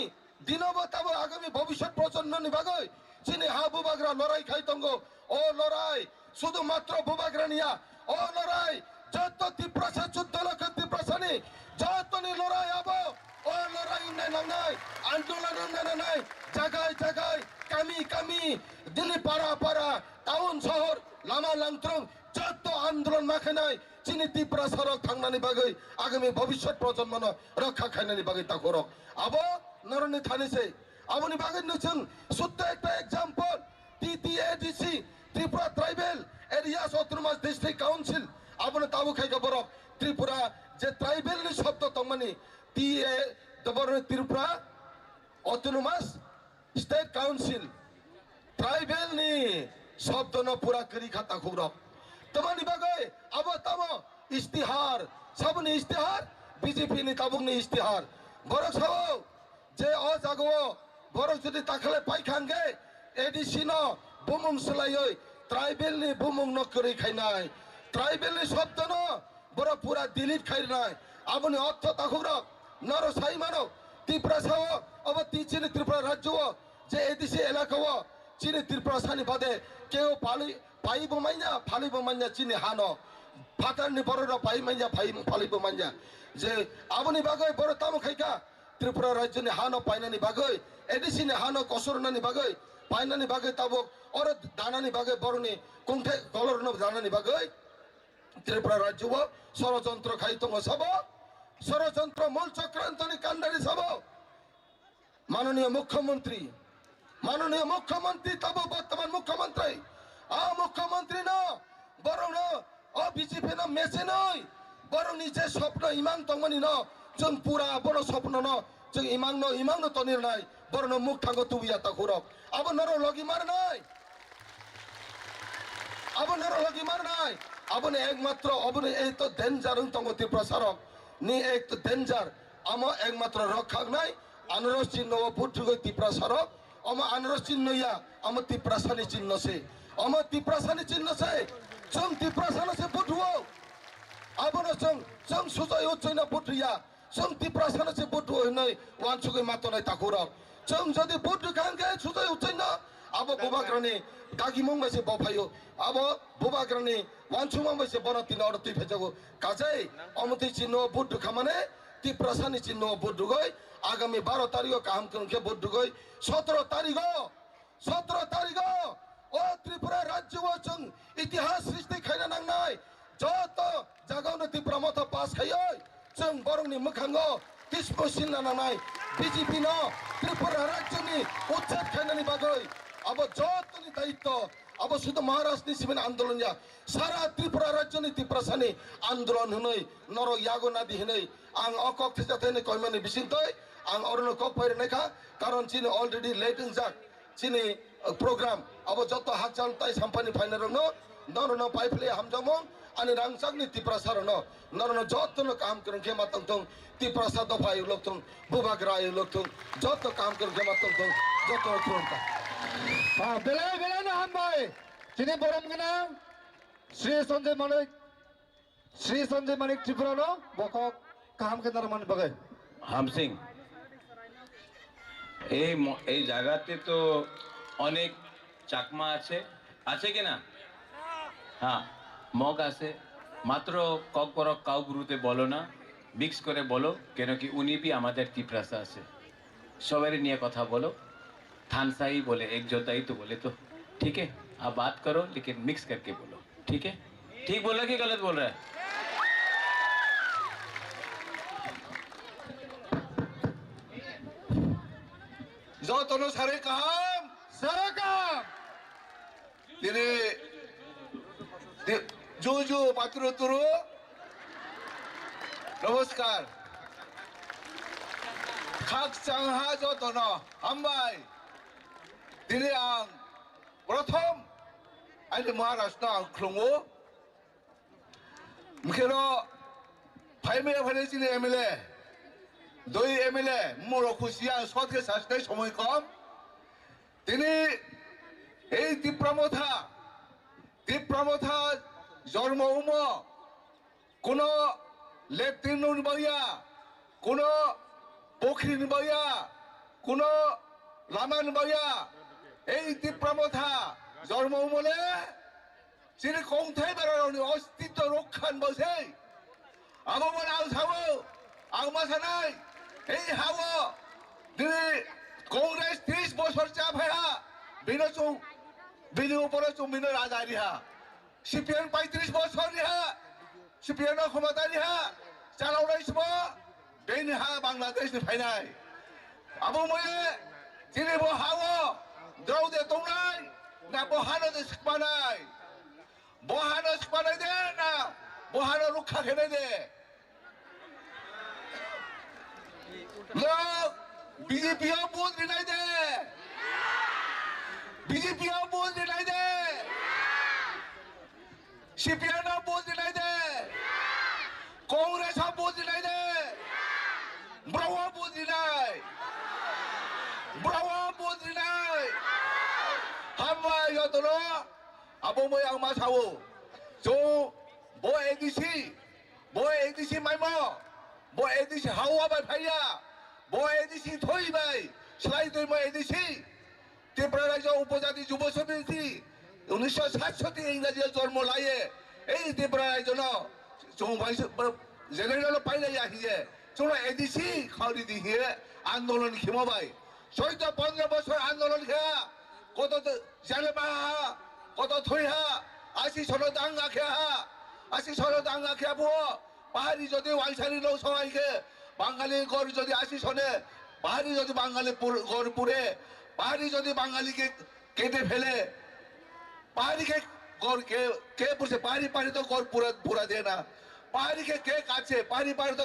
দিনবতাব আগামী ভবিষ্যৎ প্রজন্ম নিবাগই চিনি হাবু বাগরা লড়াই খাইতঙ্গ ও লড়াই শুধুমাত্র বুবাগ্রা নিয়া ও লড়াই যত ত্রিপুরা 14 লক্ষ ত্রিপুরাসানি যতনি লড়াই আবো ও লড়াই নাই আন্দোলন নাই জায়গায় জায়গায় কামি দিল্লি পাড়া টাউন শহর লামা লাংত্রং যত আন্দোলন মাখে নাই চিনি ত্রিপুরা সড়ক থাংনানি বাগৈ আগামী ভবিষ্যৎ প্রজন্ম রক্ষা খাইনানি বাগৈ তা করক আবো নরনি থানিছে আমনি বাগৈ নছং শুদ্ধ একটা example TTADC Tripura tribal areas autonomous district council আপনি তাবু খাইকা বরক ত্রিপুরা যে ট্রাইবেল নি শব্দ তংমানি টিএ দবর Tripura autonomous state council tribal নি শব্দ ন পুরা করি খাতা খুরক তোমানি বাগৈ আবো তামো ইস্তিহার সবনি ইস্তিহার বিজেপি নি তাবুক নি ইস্তিহার বরক সব যে অ জাগো বরক যদি তাখলে পাইখানগে এডিসি ন বুমুং সলাই ট্রাইবেল নি বুমুং ন করি খাইনাই ট্রাইবেল নি শব্দ ন বড় পুরা ডিলিট খাইনাই আপনি অর্থ তাকুরক নর সাই মানো ত্রিপুরা সাও অব চিনি ত্রিপুরা রাজ্য যে এডিসি এলাকা চিনি ত্রিপুরা সানি বাদে কেউ পাইব মাইনা ফালিব মাইনা চিনি হানো ফাটারনি বড়রা পাই মাইনা ফালিব মাইনা যে আপনি বাগৈ বড় তামো খাইকা ত্রিপুরা রাজ্য নি হানো পাইনানি বাগৈ এডিসি নি হানো কসরনানি বাগৈ পাইনানি বাগৈ তাবক ওর দানানি বাগৈ বড়নি কুণ্ঠে কলরন দানানি বাগৈ ত্রিপুরা রাজ্য ষড়যন্ত্র খাইতং সব ষড়যন্ত্র মূল চক্রান্তনি কান্ডারি সব মাননীয় মুখ্যমন্ত্রী তব বর্তমান মুখ্যমন্ত্রী মুখ্যমন্ত্রী ন বরং বিজেপি ন মেসে নয় বরং নিজে স্বপ্ন ইমাং তংমানি ন जों পুরা বড় স্বপ্ন ন जों ইমাং ন তনির নাই বরণ মুখ থাকো তুবিয়া তা খুরক আবার নর লগি মার নাই আবার নর লগি মার নাই আবনে একমাত্র অবনে এই তো ডেঞ্জার তঙ্গতি প্রসারক নি এক তো ডেঞ্জার আমা একমাত্র রক্ষক নাই আনরস চিহ্ন ও পুঠুগৈ তিপ্রাসারক আমা আনরস চিহ্ন ইয়া আমা তিপ্রাসানি চিহ্ন সে আমা তিপ্রাসানি চিহ্ন সে চং তিপ্রাসানি সে পুঠুও আবনে চং সুজয় উচ্চনা পুঠিয়া চং তিপ্রাসানি সে পুঠুও নাই ওয়ানসুগৈ মাতনাই তাকুরক চং যদি পুঠু কাঙ্গে সুজয় উচ্চনা আবো বুবাগ্রনি কাকি মংবাইছে বফাইও আবো বুবাগ্রনি ওয়ানসু মংবাইছে বনতি নরতি ভেজাগো কাজে অমতি চিহ্ন পুঠু খামানে তিপ্রাসানি চিহ্ন পুঠুগৈ আগামী 12 তারিখ কাম করকে বুদ্ধগৈ 17 তারিখ ও ত্রিপুরা রাজ্য ওচং ইতিহাস সৃষ্টি খাইনা নাংনাই যত জাগাউনো ত্রিপুরা মত পাস খাইয় जों बरंनि मोखाङाव किसमु सिन्ना नांनाय बिजेपि न त्रिपुरा राज्यनि उच्चेद खायनायनि बागै आबो जतनि दायित्व आबो शुद्ध महाराष्ट्रनि सिबिन आन्दोलन या सारा त्रिपुरा राज्यनि तिप्रासानि आन्दोलन होनै नर यागो नादि होनै आं अकक थेजाथेनि कयमानि बिसिंतै आं अरनो कक फायरनायखा कारण चिनि अलरेडि लेटिं जाक चिनि प्रोग्राम आबो जत हाकजान ताइ साम्पानि फाइनारनो नरनो पाइफले हामजामो अनि रांसागनि तिप्रासारनो नरनो जतनो काम करन खेमा तंतों तिप्रासा दफाय लोकतों बुबाग्राय लोकतों जत काम करन खेमा तंतों जत थोंता बेला बेला हामबाय चिनि बरम गोनां श्री संजय मानिक त्रिपुरानो बकक काम केनार मान बगे হাম সিং এই জায়গাতে তো অনেক চাকমা আছে আছে কি না হ্যাঁ মগ আছে মাত্র কক করক কাউ গুরুতে বলো না মিক্স করে বলো কেন কি উনি भी আমাদের তিপ্রাসা আছে সবারই নিয়ে কথা বলো थानसा ही बोले एक जोता ही तो बोले तो ठीक है आप बात करो लेकिन मिक्स करके बोलो ठीक है ठीक बोला कि गलत बोल रहा है जतनो सारे काम तेरे जो पात्र तुरु नमस्कार खाक चांहा जतनो हामबाय दिनै आं प्रथम आंनि महाराष्ट्र आं खुलुमो मुखेनो फाइमे फाइनेसिनि एमएलए दुई एमएलए मुरो खुसिया सदके सासनाय समय कम दिनै এই তীব্রমথা জন্ম কোনো লেট্রিন বইয়া কোনো পুখরিন বইয়া কোনো লামান বইয়া এই তীব্রমথা জন্ম উমলে যিনি কংথাই বেড়ানি অস্তিত্ব রক্ষান বসে আমার আল সাবো আং মাসানাই এই হাবো দিনে কংগ্রেস 30 বছর চাফায়া বিনচু বিনি উপরে চুমিনো রাজা রিহা সিপিএন 35 বছর রিহা সিপিএন ক্ষমতা রিহা চালাউনাই সব বেনহা বাংলাদেশनि ফাইনাय আবো ময়ে যিনি বহাও দ্রৌদে দংনাই না বহানো সিকপানাই দে না বহানো রক্ষা খেনে দে লোক বিজেপিও বুঝ নাই দে बीजेपी बोल नहीं दे सीपीएम बोल नहीं दे कांग्रेस बोल नहीं दे ब्रावा बोल नहीं हम यो तो लो अब मैं आग मासाओ जो वो एडीसी माइमो वो एडीसी हावा बाय फाया वो एडीसी थोई बाय सलाई तो मैं एडीसी त्रिपुरा राज्य उपजाति युव समिति 1967 इंग्राजी जन्म लाए এই त्रिपुरा राज्य न जेनेरेल पाइले आहिजे जोना एडीसी खावरी दिहे आंदोलन खिमाबाय 14-15 বছর आंदोलन खेया कत जालेबा कत थइहा 80 सन दांगा खेया 80 सन दांगा खेयाबो पाहाड़ी যদি ওয়ালসারি লোক সবাইকে বাঙালি গর যদি 80 সনে পাহাড়ি যদি বাঙালি গর পুরে পাহাড়ি যদি বাঙালিকে কেটে ফেলে পাহাড়িকে গড় কে পুষে পাহাড়ি তো গড় পুরা দেয় না পাহাড়িকে কে কাটছে পাহাড়ি তো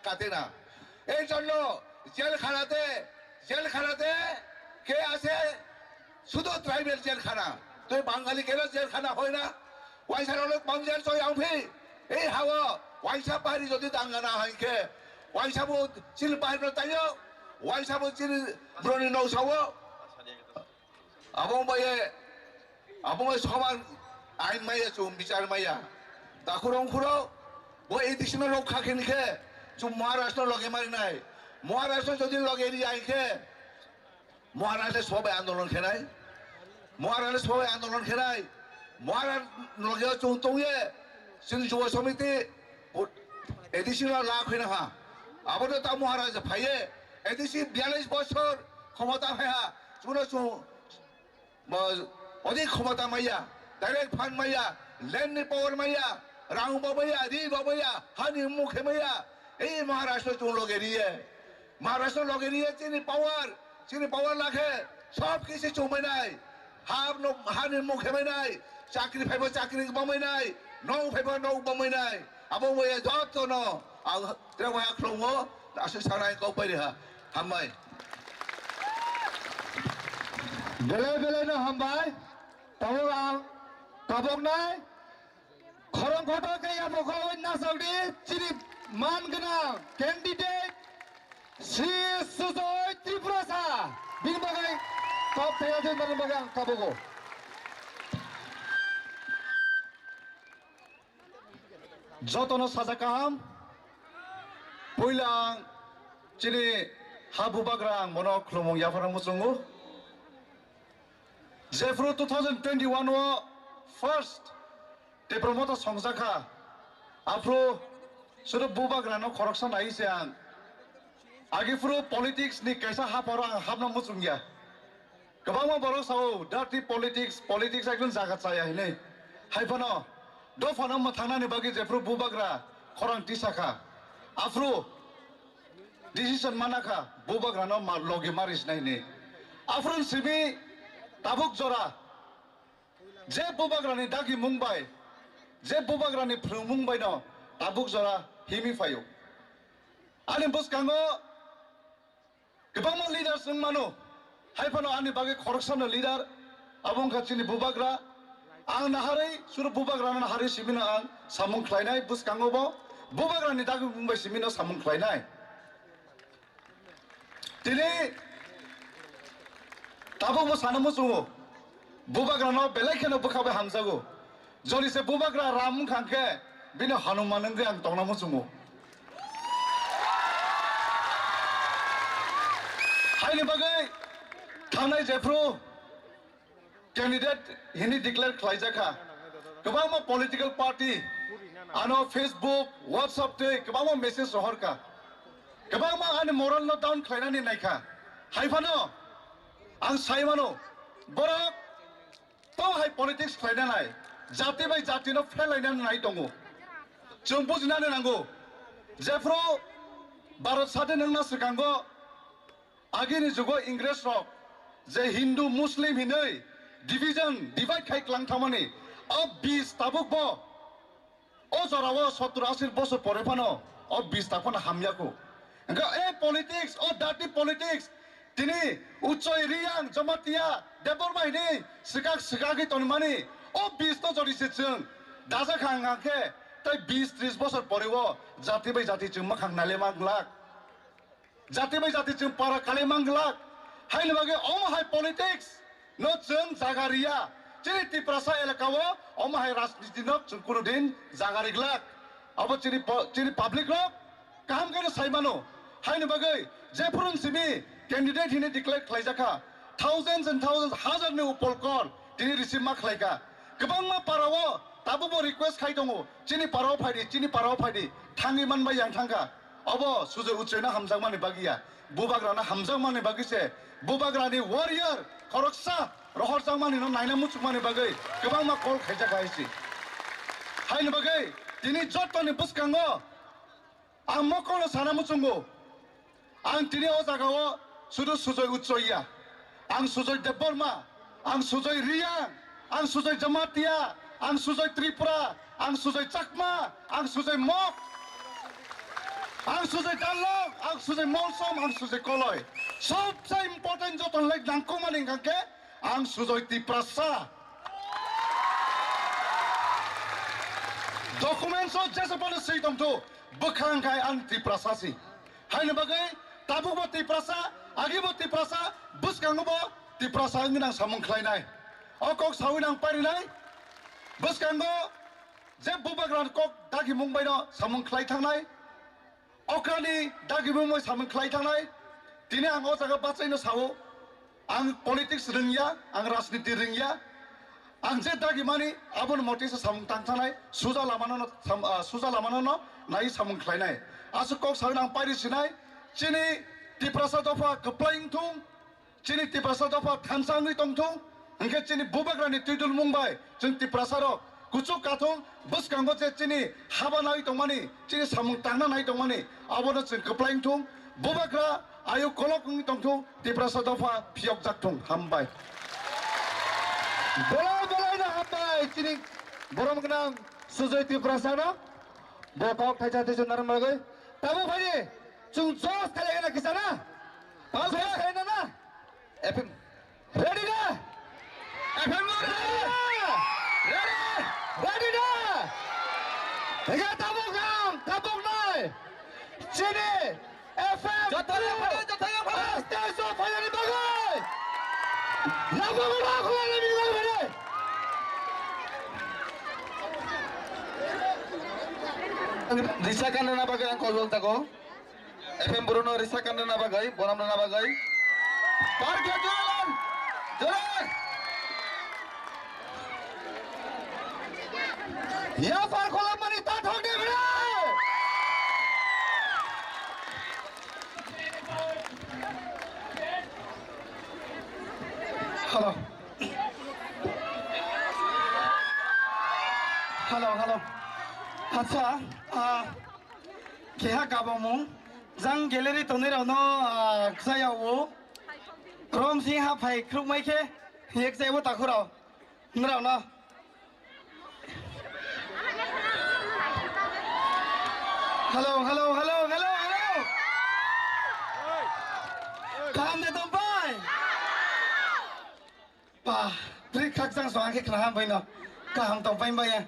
কাটে না এই জন্য জেলখানাতে জেলখানাতে কে আছে শুধু ট্রাইবেল জেলখানা তুই বাঙালি কেন জেলখানা হয় না ওয়াইসার অনেক মানুষের চয় আউফি এই হাওয়া ওয়াইসা পাহাড়ি যদি দাঙ্গা না হয় কে ওয়াইসাবো চিল পাহাড়ি তাইও ওয়াইসাবো চিল ব্রনি নৌসাও আবং সমান আইন মাইয়া চুম বিচার মাইয়া তাকুরং খুরো বই এডিশনাল রক্ষা খেনকে চুম মহারাষ্ট্র লগে মারি নাই মহারাষ্ট্র যদি লগে এড়িয়ে আইকে মহারাষ্ট্রে সবাই আন্দোলন খেলাই মহারাষ্ট্রে সবাই আন্দোলন খেলাই মহারাষ্ট্র লগে চৌতংয়ে जों যুব সমিতি এডিশনাল লাখ হইনা হা আবার তা মহারাজ ভাইয়ে এডিসি 42 বছর ক্ষমতা ভাইয়া চুনো চু অধিক ক্ষমতা মাইয়া ডাইরেক্ট ফান্ড মাইয়া ল্যান্ড পাওয়ার মাইয়া রাং বাবাইয়া রি বাবাইয়া হানি মুখে মাইয়া এই মহারাষ্ট্র চুন লগে দিয়ে মহারাষ্ট্র লগে দিয়ে চিনি পাওয়ার লাখে সব কিছু চুমাই নাই হানি মুখে মাই নাই চাকরি ফাইব চাকরি বামাই নাই নৌ ফাইব নৌ বামাই নাই আবো বইয়া যত ন তেরা খ্লঙ্গ আসে সানাই কও পাইরে হামবাই বেলে না হামবাই তাও আং কাবক নাই খরং ঘটক কে আবো না সাউডি চিনি মান গনা ক্যান্ডিডেট শ্রী সুজয় ত্রিপুরাসা বিন বাগাই টপ থেকে যে মান বাগান কাবগো যতন সাজা কাম পয়লাং চিনি হাবু বাগ্রাং মনো খ্লুমং ইয়াফারাং মুসুঙ্গু যেফ্রু 2021 ও ফার্স্ট টেপ্রমত সংজাখা আফ্রো শুধু বুবাগ্রানো খরকসা নাইছে আং আগেফ্রু পলিটিক্স নি কাইসা হাপার আং হাবনা মুসুঙ্গিয়া গোबां बर' साव डार्टी पलिटिक्स একজন জায়গা চাই আহিলে হাইফানো দফানো থানানি বাকি যেফ্রু বুবাগ্রা খরাং টিসাখা আফ্রু ডিসিশন মানাখা বুবাগ্রানো লগে মারিস নাইনে আফ্রুন সিবি তাবুক জরা যে বুবাগ্রানি দাগি মুংবাই যে বুবাগ্রানি ফ্রু মুংবাই ন তাবুক জরা হিমি ফাयो आनि बुसकांगो गोबां लिडार्स जों मानो हाइफानो आनि बागै खरकसानो लिडार आबुं खाथिनि बुबाग्रा आं नाहारै सुरु बुबाग्रा नाहारै सिमिनो आं सामुं ख्लायनाय बुसकांगोबो बुबाग्रानि दागि मुंबाइ सिमिनो सामुं ख्लायनाय दिनै ताबुबो सानमो जोङो बुबाग्रानो बेलायखेनो बोखाबाय हामजागो जलिसे बुबाग्रा रामुं खांखे बिनो हनुमानंगे आं तंनामो जोङो हाइनि बागै थांनाय जेफ्रु कैंडिडेट हिनी डिक्लेयर खालायजाखा गोबां पलिटिकल पार्टी आनो फेसबुक व्हाट्सएप ते गोबां मेसेज रहरका गोबां आनि मरल न डाउन खालायनानै नायखा हाइफानो आं साइमानो बर' तो हाइ पलिटिक्स खालायनानै जाति बाय जातिनो फेलायनानै नाय दङ जों बुजिनानै नांगौ जेफ्रु भारत सादे नोंना सिगांगो आगेनि जुगाव इंग्रेज रक जे हिंदू मुस्लिम हिनै डिविजन डिवाइड खाइक्लां थामानि अब 20 ताबुक बो ओ जरावो 70-80 बছর পরে ফানো अब 20 ताफन हामयाको enga ए पॉलिटिक्स ओ डार्टी पॉलिटिक्स तिनी उच्चय रियां जमातिया देबरमाइनि सिगागि तनमानि ओ 20 तो जरिसे जों दाजा खांगाखे तै 20-30 বছর পরেও जाति बाय जाति जों माखां नाले मांगलाक जाति बाय जाति जों पारा काले मांगलाक हाइल बागे ओम हाइ पॉलिटिक्स नो जों जागारिया चिनि तिप्रासा एलाकावो ओम हाइ राजनीति न जों कुनु दिन जागारिगलाक अब चिनि पब्लिक लो काम करे साइमानो हाइल बागे जेफुरुन सिमी कैंडिडेट हिने डिक्लेयर खालायजाखा thousands and thousands हाजार ने उपलकर दिनै रिसिभ मा खालायगा गोबां मा पारावो दाबो रिक्वेस्ट खाइ दङ चिनि पाराव फायदि थाङि मानबाय यां थांगा अब सुजय उच्चैना हामजां माने बागिया बुबाग्राना हामजां माने बागिसे बुबाग्रानि वारियर खरकसा रहरजां माने न नायना मुचुक माने बागै गोबां मा कल खायजा गायसि हाइनो बागै दिनै जतनि बुसकांगो आं मकनो साना मुचुंगो आं दिनै अ जागाव सुदु सुजय उच्चैया आं सुजय देबबर्मा आं सुजय रिया आं सुजय जमातिया आं सुजय त्रिपुरा आं सुजय चाकमा आं सुजय मक आं सुजय दानलक आं सुजय मौसम आं सुजय कलय सबसे इम्पोर्टेन्ट जतन लाइक नांगौ माने गांके आं सुजय तिप्रासा डकुमेन्ट्स जेसेबां सैदों तो बोखांखाय आं तिप्रासासि हायनो बागै ताबुबो तिप्रासा आगिबो तिप्रासा बुसखांगोबो तिप्रासा गोनां सामुंख्लायनाय अकक साविनां पारिनाय बुसखांगो जे बुबाग्रान कक दागि मुंबायनो सामुंख्लाय थांनाय अक्रानि दागि मुंबाय सामुंख्लाय थांनाय दिनै आं अजागा बाचायनो सावो आं पलिटिक्स रोंगिया आं राजनिति रोंगिया आं जे दागि मानि आबुन मतेसो सामुं थांथानाय सुजा लामानो नाय सामुंख्लायनाय आसु कक साविनां पारिसिनाय चिनि तिप्रासा दफा कप्लाइं थुं चिनि तिप्रासा दफा थानसाङै दंथुं ओंखे चिनि बुबाग्रानि तुइदुल मुंबाय जों तिप्रासारो कुचुक काथुं बुसखांगो जे चिनि हाबा नाय दंमानि चिनि सामुं थांना नाय दंमानि आबोनो जों कप्लाइं थुं बुबाग्रा आयु कलक दंथुं तिप्रासा दफा फियक जाथुं हामबाय बोलायनो हामबाय चिनि बरम गोनां सुजय तिप्रासानो बकक थाइजा थाइजा नारमागै ताबो फायनि जों जस खालायगोन किसाना पास खालायना ना एफएम रेडी ना एफएम रेडी ना हेगा ताबुक नाय चिनि एफएम जथाया फले तेसो फायनि बागै नागोरा खोलानि बिगै फले रिसा कान्ना बागै आं कल ताको FM Bruno Risa Kandana bagai, Bonam Nana bagai. Parkir jalan, jalan. Ya Farkola Manita Thongde bere. Hello. Hello. Acha, keha kabamu. Zang gallery tonirano ksayawo Rom Singh Haphai Krukmaike Yek Sayo Takuro Nrano Hello Kam de Dombai Pa Pri Khak Sang Swang Ke Khnaham Baino Kam Dombai Baya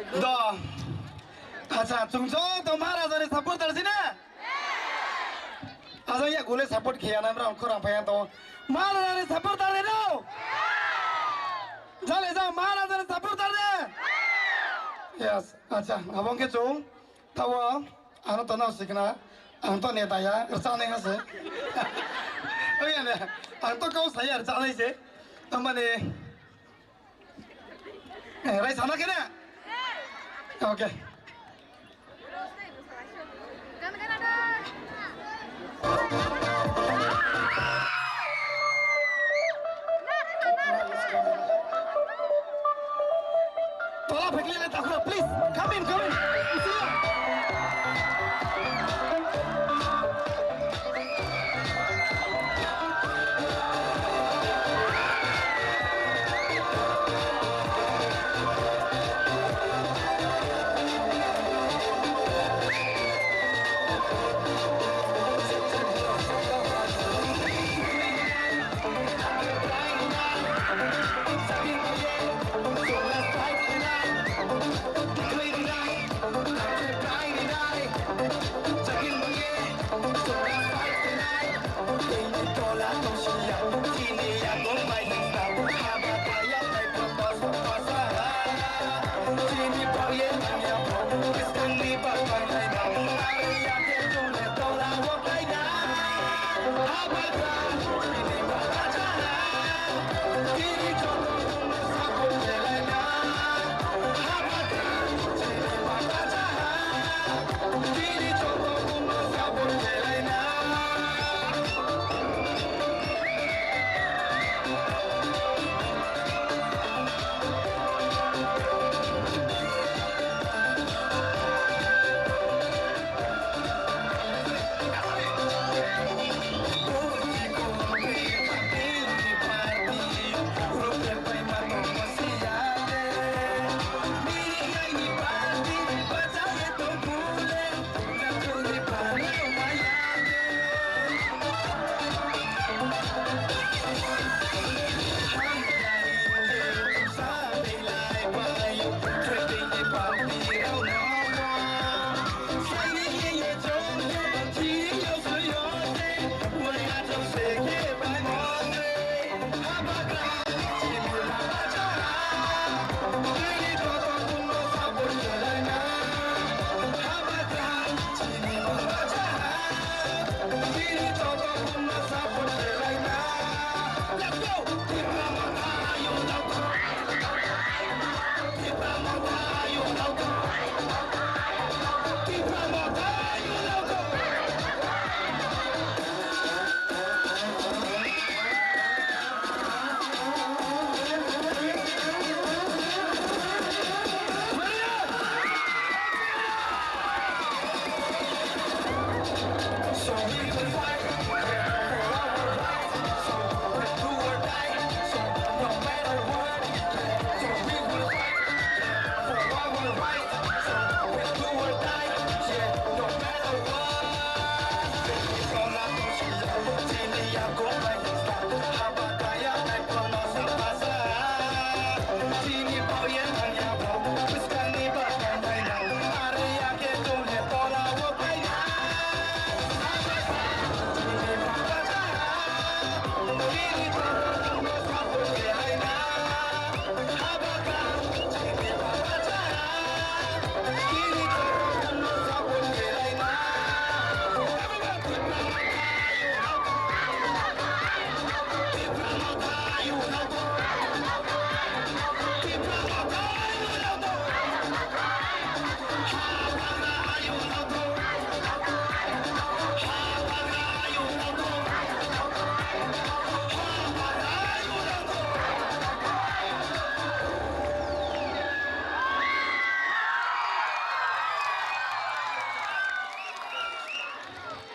दा अच्छा तुमचो तो महाराजाने support करसी ना आज या गोले support किया ना हमरा खरा भया तो महाराजाने सपोर्ट कर दे चले जा महाराजाने सपोर्ट कर दे यस अच्छा अब के चो तब आनो तो ना सिकना आं तो नेता या रचाने हसे ओया ने आं तो कौ सही रचाने से तमने राय साना के ना okay Tolong pergi takut please come in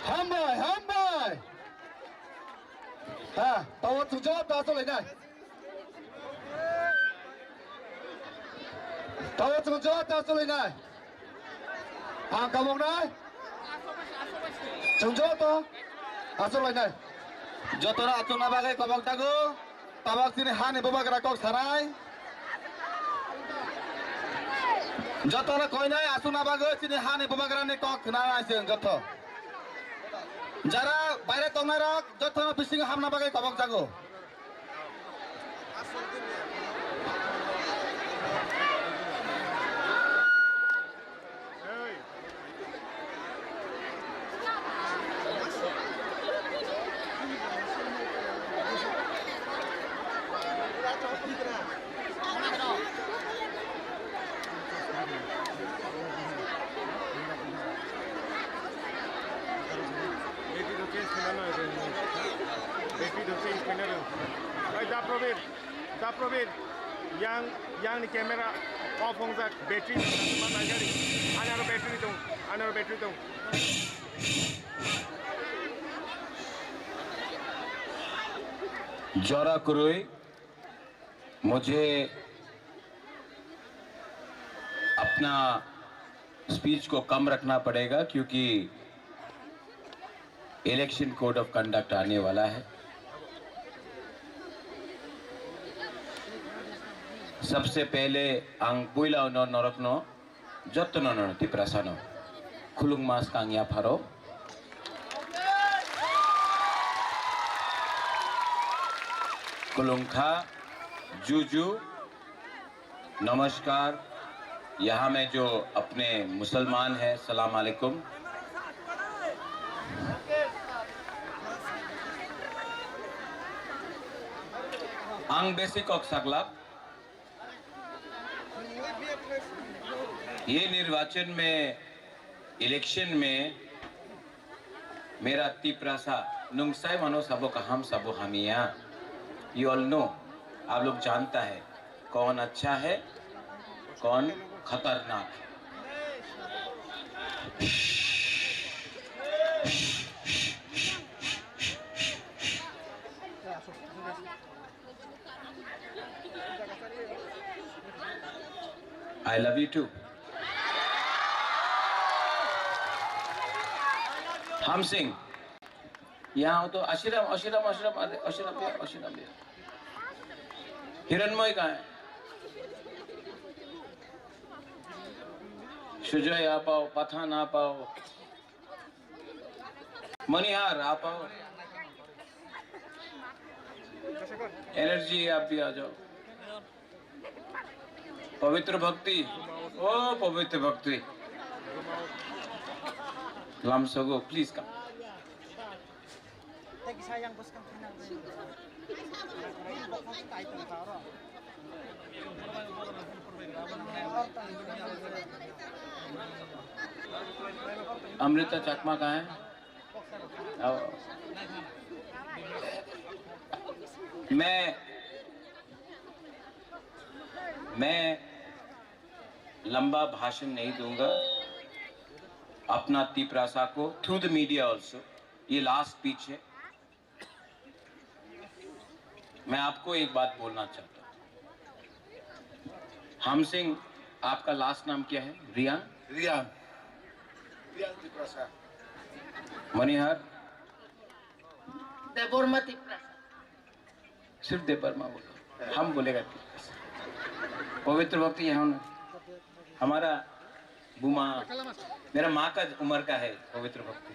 Hambai. Ha, tahu tu jawab dah tu lagi. Tahu tu jawab dah tu lagi. Kamu nak? Jawab tu. Asal lagi. যতরা আচনা বাগে কবক দাগো তাবাক চিনি হানে বাবাগরা কক সারাই যতরা কই নাই আচনা বাগে চিনি হানে বাবাগরা নে কক না আইছেন যত যারা বাইরে তংনারা যত বিসিং হামনা বাগে কবক দাগো yang ni kamera off hong zat battery mana jadi ana battery tu जरा कुरुई मुझे अपना स्पीच को कम रखना पड़ेगा क्योंकि इलेक्शन कोड ऑफ कंडक्ट आने वाला है। सबसे पहले ang puila no norokno jotno no tiprasano khulung mas kang ya pharo कुलुंखा Juju नमस्कार। यहाँ में जो अपने मुसलमान हैं सलाम अलैकुम। आंग बेसिक ऑक्सागलाप ये निर्वाचन में इलेक्शन में मेरा तिप्रासा नुंगसाई मनो सबो का हम सबो हमिया यू ऑल नो आप लोग जानता है कौन अच्छा है कौन खतरनाक है। I love you too. हम सिंह यहाँ हो तो अशिरम अशिरम अशिरम अशिरम अशिरम हिरणमय कहाँ है? सुजय आ पाओ, पठान आ पाओ, मनिहार आ पाओ, एनर्जी आप भी आ जाओ। पवित्र भक्ति, ओ पवित्र भक्ति, लाम सगो प्लीज कम। अमृता चकमा कहाँ है? आओ। मैं लंबा भाषण नहीं दूंगा। अपना तिप्रासा को थ्रू द मीडिया ऑल्सो, ये लास्ट स्पीच है। मैं आपको एक बात बोलना चाहता हूँ। हम सिंह, आपका लास्ट नाम क्या है? रियान? Rian Tiprasa. मनिहार? देववर्मा तिप्रासा। सिर्फ देववर्मा बोलो, हम बोलेगा तिप्रासा। पवित्र भक्ति यहाँ ना, हमारा बुमा, मेरा माँ का उम्र का है पवित्र भक्ति।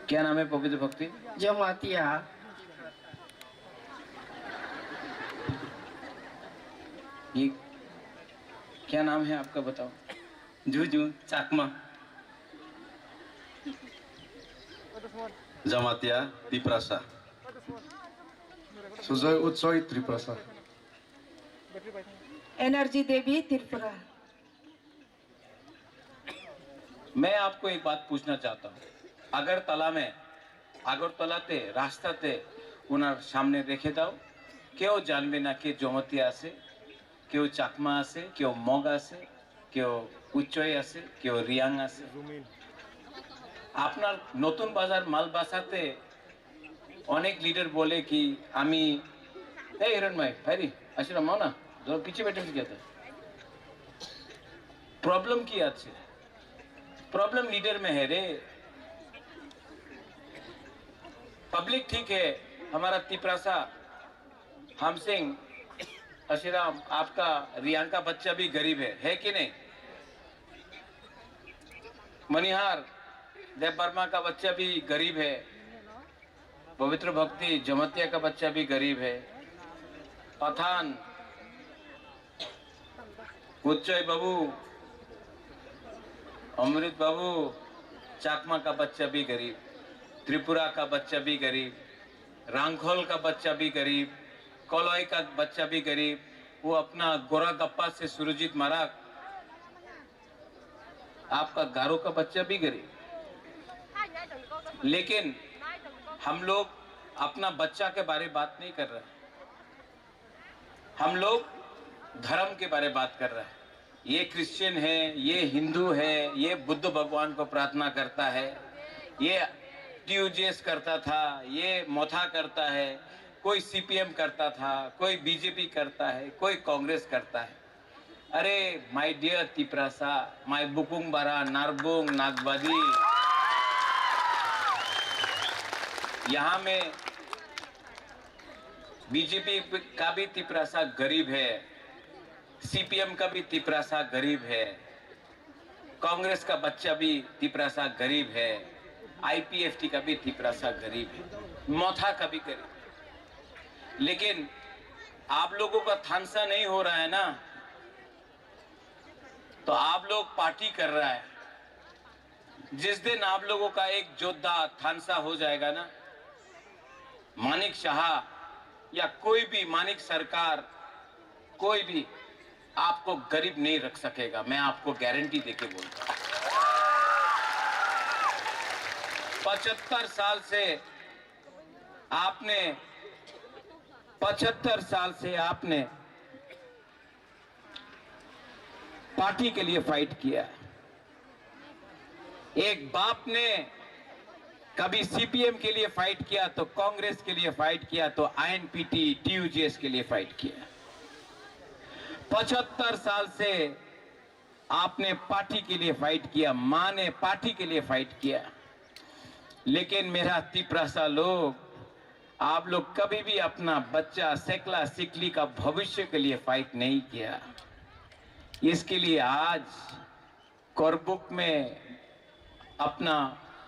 क्या नाम है पवित्र भक्ति? जमातिया। ये क्या नाम है आपका बताओ? Juju Chakma. Jamatia Tiprasa. Sujoy Utsoy Tiprasa. Energy Devi Tripura. मैं आपको एक बात पूछना चाहता हूँ। আগরতলাতে রাস্তাতে ওনার সামনে রেখে দাও, কেউ জানবে না কে জমতি আছে, কেউ চাকমা আছে, কেউ মগ আছে, কেউ উচ্চই আছে, কেউ রিয়াং আছে। আপনার নতুন বাজার মালবাসাতে অনেক লিডার বলে কি আমি এই হিরণ ভাই ভাইরি আসলে মাও না ধরো পিছিয়ে बैठे গেছে प्रॉब्लम की আছে प्रॉब्लम लीडर में है रे पब्लिक ठीक है हमारा तिपरासा हम सिंह अशिराम आपका रियांग का बच्चा भी गरीब है कि नहीं मनिहार देव वर्मा का बच्चा भी गरीब है पवित्र भक्ति जमतिया का बच्चा भी गरीब है पठान उच्चय बाबू अमृत बाबू चाकमा का बच्चा भी गरीब त्रिपुरा का बच्चा भी गरीब रांखोल का बच्चा भी गरीब कोलोई का बच्चा भी गरीब वो अपना गोरा गप्पा से सुरजीत मराक आपका गारो का बच्चा भी गरीब लेकिन हम लोग अपना बच्चा के बारे में बात नहीं कर रहे हम लोग धर्म के बारे में बात कर रहे हैं ये क्रिश्चियन है ये हिंदू है ये बुद्ध भगवान को प्रार्थना करता है ये ट्यूजेस करता था ये मोथा करता है कोई सीपीएम करता था कोई बीजेपी करता है कोई कांग्रेस करता है अरे माय डियर तिपरासा माय बुकुंग बारा नारबुंग नागबादी यहाँ में बीजेपी का भी तिपरासा गरीब है सीपीएम का भी तिपरासा गरीब है कांग्रेस का बच्चा भी तिपरासा गरीब है आईपीएफटी का भी तिपरासा गरीब है मोथा का भी गरीब लेकिन आप लोगों का थानसा नहीं हो रहा है ना तो आप लोग पार्टी कर रहा है जिस दिन आप लोगों का एक योद्धा थानसा हो जाएगा ना मानिक शाह या कोई भी मानिक सरकार कोई भी आपको गरीब नहीं रख सकेगा मैं आपको गारंटी देके बोलता हूं 75 साल से आपने पार्टी के लिए फाइट किया एक बाप ने कभी सीपीएम के लिए फाइट किया तो कांग्रेस के लिए फाइट किया तो आईएनपीटी टीयूजेएस के लिए फाइट किया 75 साल से आपने पार्टी के लिए फाइट किया मां ने पार्टी के लिए फाइट किया लेकिन मेरा तिपरासा लोग आप लोग कभी भी अपना बच्चा सेकला सिकली का भविष्य के लिए फाइट नहीं किया इसके लिए आज कोरबुक में अपना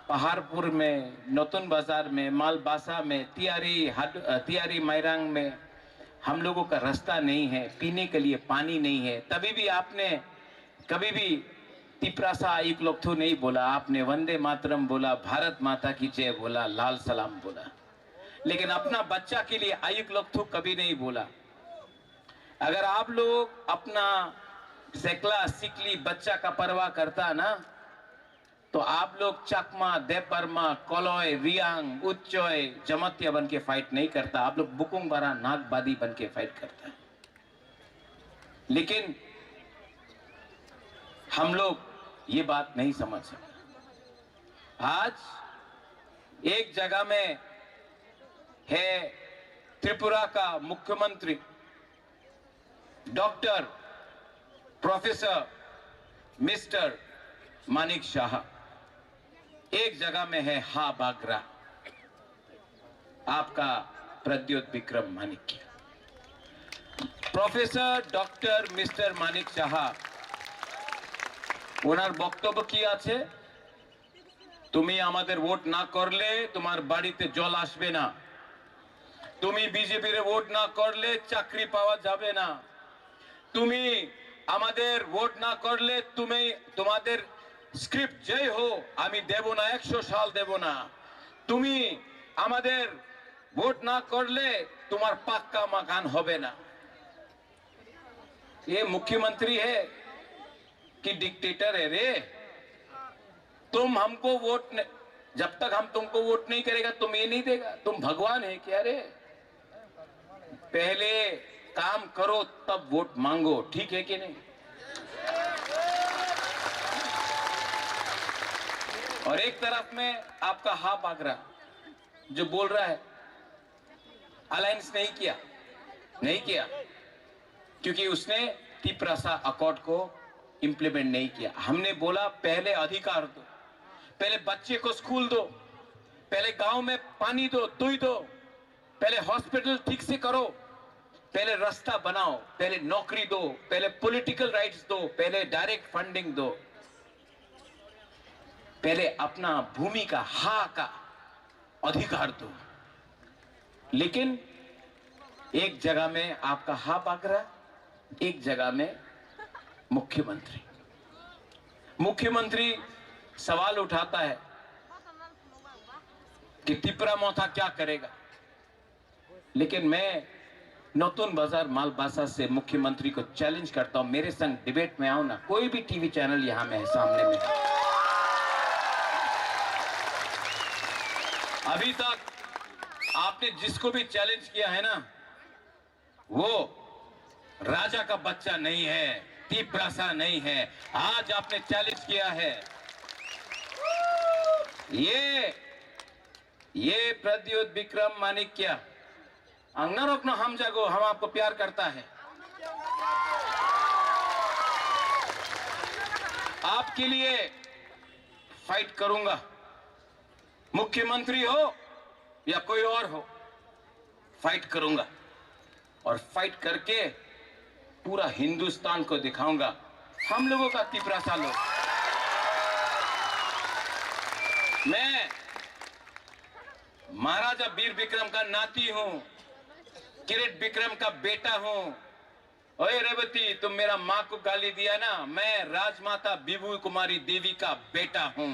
पहाड़पुर में नतुन बाजार में मालबासा में तियारी मैरांग में हम लोगों का रास्ता नहीं है पीने के लिए पानी नहीं है तभी भी आपने कभी भी तिपरासा आयुक्त लोग तो नहीं बोला आपने वंदे मातरम बोला भारत माता की जय बोला लाल सलाम बोला लेकिन अपना बच्चा के लिए आयुक्त लोग तो कभी नहीं बोला अगर आप लोग अपना सेकला सिकली बच्चा का परवाह करता ना तो आप लोग चकमा देव वर्मा कोलोय रियांग उच्चोय जमतिया बन के फाइट नहीं करता आप लोग बुकुंग बारा नागबादी बन के फाइट करता है लेकिन हम लोग ये बात नहीं समझ सकते आज एक जगह में है त्रिपुरा का मुख्यमंत्री doctor professor mister Manik Saha एक जगह में है हा बागरा आपका Pradyot Bikram Manikya professor doctor mister Manik Saha ওনার বক্তব্য কি আছে তুমি আমাদের ভোট না করলে তোমার বাড়িতে জল আসবে না তুমি বিজেপির ভোট না করলে চাকরি পাওয়া যাবে না তুমি আমাদের ভোট না করলে তুমি তোমাদের স্ক্রিপ্ট যেই হো আমি দেব না 100 সাল দেব না তুমি আমাদের ভোট না করলে তোমার পাক্কা मकान হবে না ये मुख्यमंत्री है कि डिक्टेटर है रे तुम हमको वोट जब तक हम तुमको वोट नहीं करेगा तुम ये नहीं देगा तुम भगवान है क्या रे पहले काम करो तब वोट मांगो ठीक है कि नहीं और एक तरफ में आपका हा बागरा जो बोल रहा है अलायंस नहीं किया क्योंकि उसने तिप्रासा अकॉर्ड को इंप्लीमेंट नहीं किया। हमने बोला पहले अधिकार दो, पहले बच्चे को स्कूल दो, पहले गांव में पानी दो, दुई दो, पहले हॉस्पिटल ठीक से करो, पहले रास्ता बनाओ, पहले नौकरी दो, पहले पॉलिटिकल राइट्स दो, पहले डायरेक्ट फंडिंग दो, पहले अपना भूमि का हा का अधिकार दो। लेकिन एक जगह में आपका हा बागरा, एक जगह में मुख्यमंत्री सवाल उठाता है कि तिप्रा मोथा क्या करेगा। लेकिन मैं नतून बाजार मालबासा से मुख्यमंत्री को चैलेंज करता हूं, मेरे संग डिबेट में आओ ना, कोई भी टीवी चैनल यहां में है, सामने में। अभी तक आपने जिसको भी चैलेंज किया है ना, वो राजा का बच्चा नहीं है, तिप्रासा नहीं है। आज आपने चैलेंज किया है ये प्रद्युत विक्रम माणिक्य अंगना रोकना हम जागो, हम आपको प्यार करता है। आपके लिए फाइट करूंगा, मुख्यमंत्री हो या कोई और हो, फाइट करूंगा और फाइट करके पूरा हिंदुस्तान को दिखाऊंगा हम लोगों का तिप्रासा लोग। मैं महाराजा वीर विक्रम का नाती हूं, किरीट विक्रम का बेटा हूं। ओए रेवती, तुम मेरा मां को गाली दिया ना, मैं राजमाता विभू कुमारी देवी का बेटा हूं।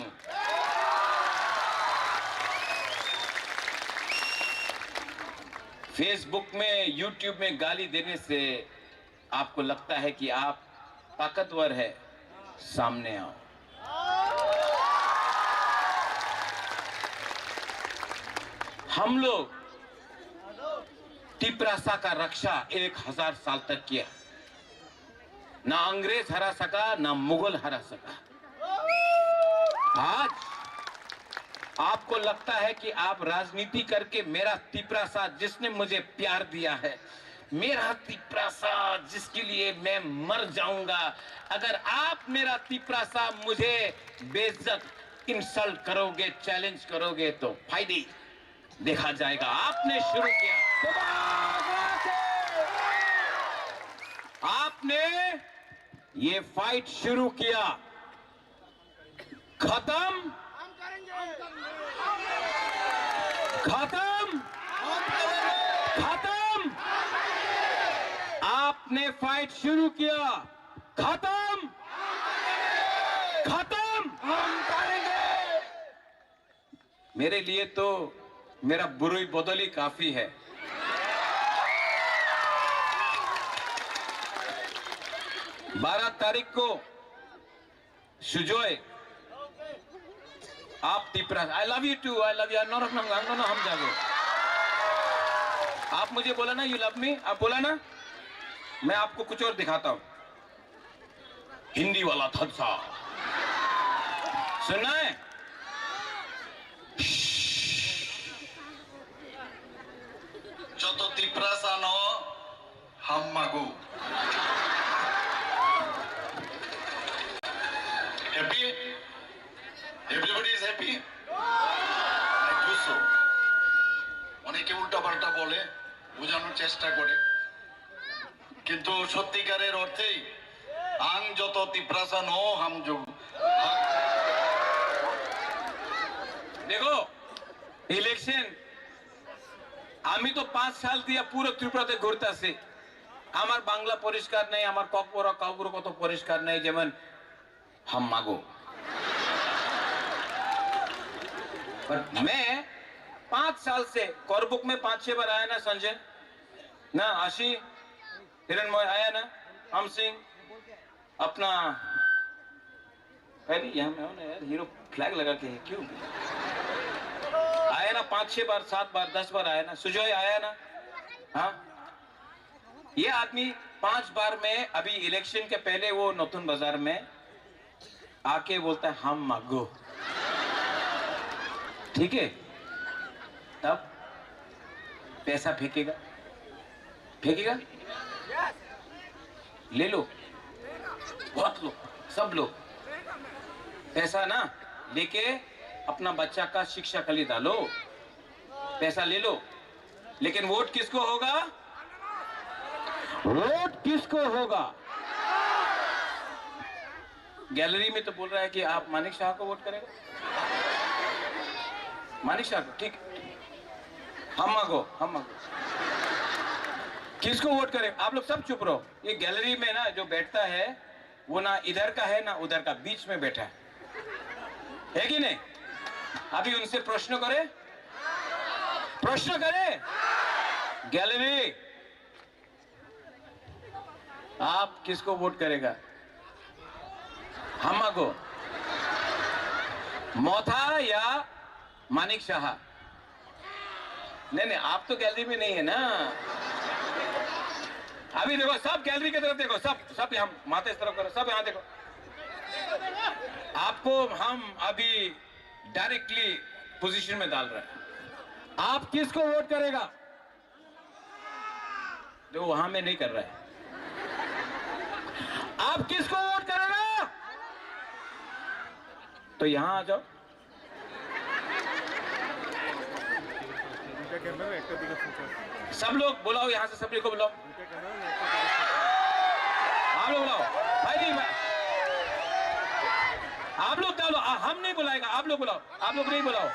फेसबुक में, यूट्यूब में गाली देने से आपको लगता है कि आप ताकतवर है, सामने आओ। हम लोग तिप्रासा का रक्षा 1000 साल तक किया, ना अंग्रेज हरा सका, ना मुगल हरा सका। आज आपको लगता है कि आप राजनीति करके मेरा तिप्रासा, जिसने मुझे प्यार दिया है, मेरा तिप्रासा जिसके लिए मैं मर जाऊंगा, अगर आप मेरा तिप्रासा मुझे बेइज्जत इंसल्ट करोगे, चैलेंज करोगे, तो फायदे देखा जाएगा। आपने शुरू किया, आपने ये फाइट शुरू किया, खत्म आपने फाइट शुरू किया, खत्म हम करेंगे। मेरे लिए तो मेरा बुरुई बदली काफी है। 12 तारीख को सुजोय, आप Tiprasa, I love you too, I love you नो हम जागो। आप मुझे बोला ना यू लव मी, आप बोला ना, मैं आपको कुछ और दिखाता हूं। हिंदी वाला थत्सा सुनना है? जो तिप्रासा नो हम मागो। Happy? Everybody is happy? I do so. অনেকে উল্টাপাল্টা বলে, বোঝানোর চেষ্টা করে, কিন্তু সত্যিকারের অর্থেই আং যত তিপ্রাসা নো হাম যোগ। देखो ইলেকশন আমি তো 5 সাল দিয়া পুরো ত্রিপুরাতে ঘুরতেছি, আমার বাংলা পরিষ্কার নাই, আমার ককবরা কাউবুর কত পরিষ্কার নাই, যেমন हम मागो। पर मैं 5 साल से करबुक में 5-6 बार आया ना, संजय ना, आशी हिरणमय आया ना, हम सिंह अपना अरे यहाँ में हो ना यार, हीरो फ्लैग लगा के है क्यों आया ना, 5-6 बार 7 बार 10 बार आया ना, सुजोय आया ना। हाँ, ये आदमी 5 बार में, अभी इलेक्शन के पहले वो नतून बाजार में आके बोलता है हम मागो। ठीक है, तब पैसा फेंकेगा, फेंकेगा, ले लो, बहुत लोग, सब लोग पैसा ना लेके अपना बच्चा का शिक्षा के लिए डालो, पैसा ले लो, लेकिन वोट किसको होगा? वोट किसको होगा? गैलरी में तो बोल रहा है कि आप मानिक शाह को वोट करेंगे, मानिक शाह को, ठीक, हम मांगो, हम मांगो, किसको वोट करें? आप लोग सब चुप रहो। ये गैलरी में ना जो बैठता है वो ना इधर का है ना उधर का, बीच में बैठा है कि नहीं? अभी उनसे प्रश्न करे, प्रश्न करे। गैलरी, आप किसको वोट करेगा? हम को मोथा या मानिक शाह? नहीं नहीं, आप तो गैलरी में नहीं है ना। अभी देखो, सब गैलरी की तरफ देखो, सब सब यहाँ माता इस तरफ करो, सब यहाँ देखो। आपको हम अभी डायरेक्टली पोजीशन में डाल रहे हैं। आप किसको वोट करेगा? देखो वहां में नहीं कर रहा है। आप किसको वोट करेगा? तो यहां आ जाओ। सब लोग बुलाओ, यहां से सब लोग को बुलाओ, आप लोग बुलाओ भाई, नहीं भाई, आप लोग डालो, हम नहीं बुलाएगा, आप लोग बुलाओ, आप लोग नहीं बुलाओ,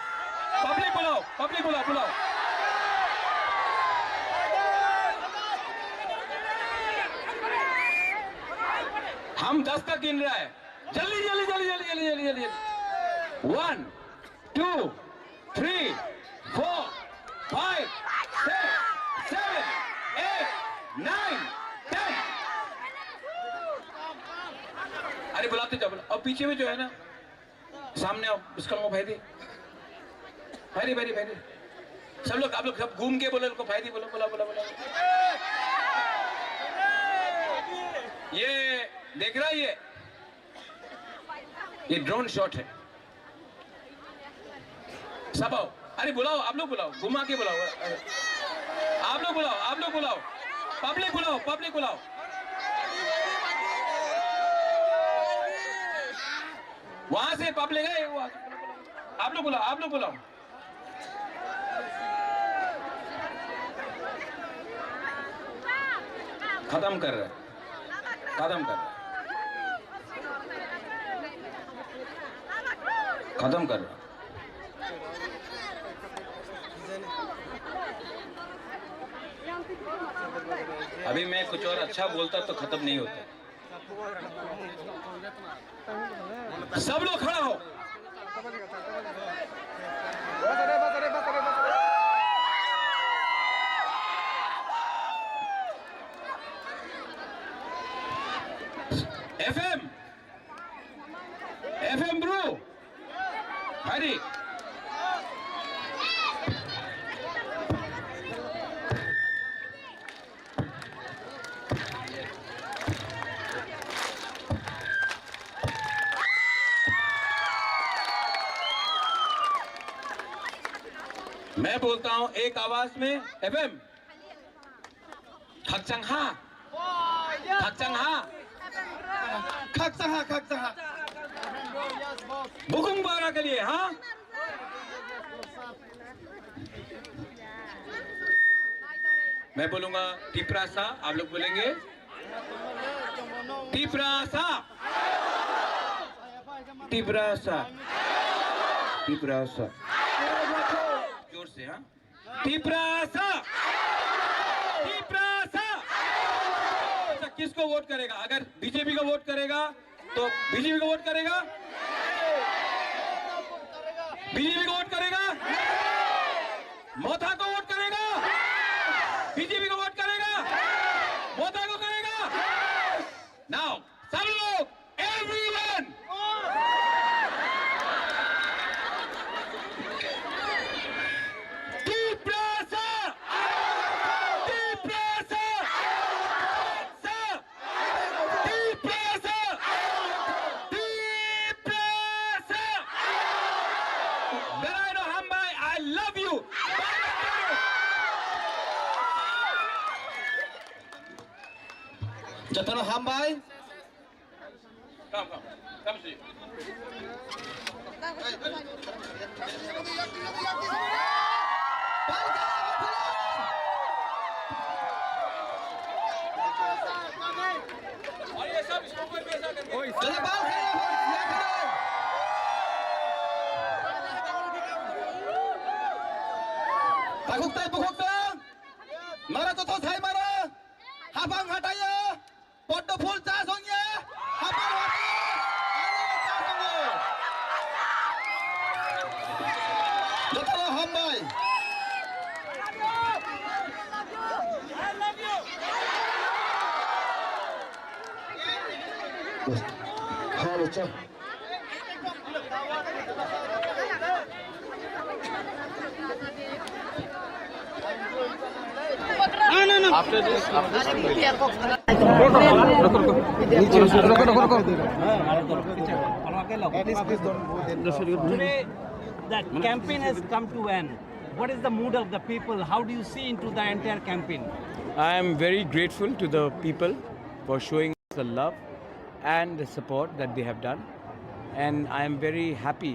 पब्लिक बुलाओ, पब्लिक बुलाओ, बुलाओ। हम 10 तक गिन रहा है, जल्दी जल्दी जल्दी जल्दी जल्दी जल्दी जल्दी। 1 2 3 4 5 6 7 8 9 10। अरे बुलाते जाओ, और पीछे में जो है ना, सामने आओ, उसका भाई दी, भाई दी, भाई दी, भाई दी। सब लोग, आप लोग सब घूम के बोलो उनको, भाई दी बोलो, बोला बोला बोला। ये देख रहा है, ये ड्रोन शॉट है। सब आओ, अरे बुलाओ, आप लोग बुलाओ, घुमा के बुलाओ, आप लोग बुलाओ, आप लोग बुलाओ, पब्लिक बुलाओ, पब्लिक बुलाओ। वहां से पब्लिक है, आप लोग बुलाओ, आप लोग बुलाओ। खत्म कर रहे, खत्म कर रहे, खत्म कर रहा। अभी मैं कुछ और अच्छा बोलता तो खत्म नहीं होता। सब लोग खड़ा हो। FM, FM ब्रो, हरी, मैं बोलता हूं एक आवाज में, FM, खकचंहा, खकचंहा, खकचंहा, खकचंहा, बुकुंग बारा के लिए, हाँ। मैं बोलूंगा टिपरासा, आप लोग बोलेंगे टिपरासा, टिपरासा, टिपरासा, जोर से, हाँ, टिपरासा, टिपरासा। अच्छा, किसको वोट करेगा? अगर बीजेपी को वोट करेगा तो बीजेपी को वोट करेगा, बीजेपी को वोट करेगा, मोथा को वोट करेगा, बीजेपी को वोट करेगा, मोथा को करेगा। नाउ सब लोग, एवरीवन, टिपरासा, टिपरासा, टिपरासा, टिपरासा। बेराइनो हम्बा, Jatuh hambai. Takuk tay, mara to thai mara, habang hataya, podo full cha songya, habang hataya, ano cha songya. Jatuh hambai. Halo cha. Today, the campaign has come to end. What is the mood of the people? How do you see into the entire campaign? I am very grateful to the people for showing us the love and the support that they have done. And I am very happy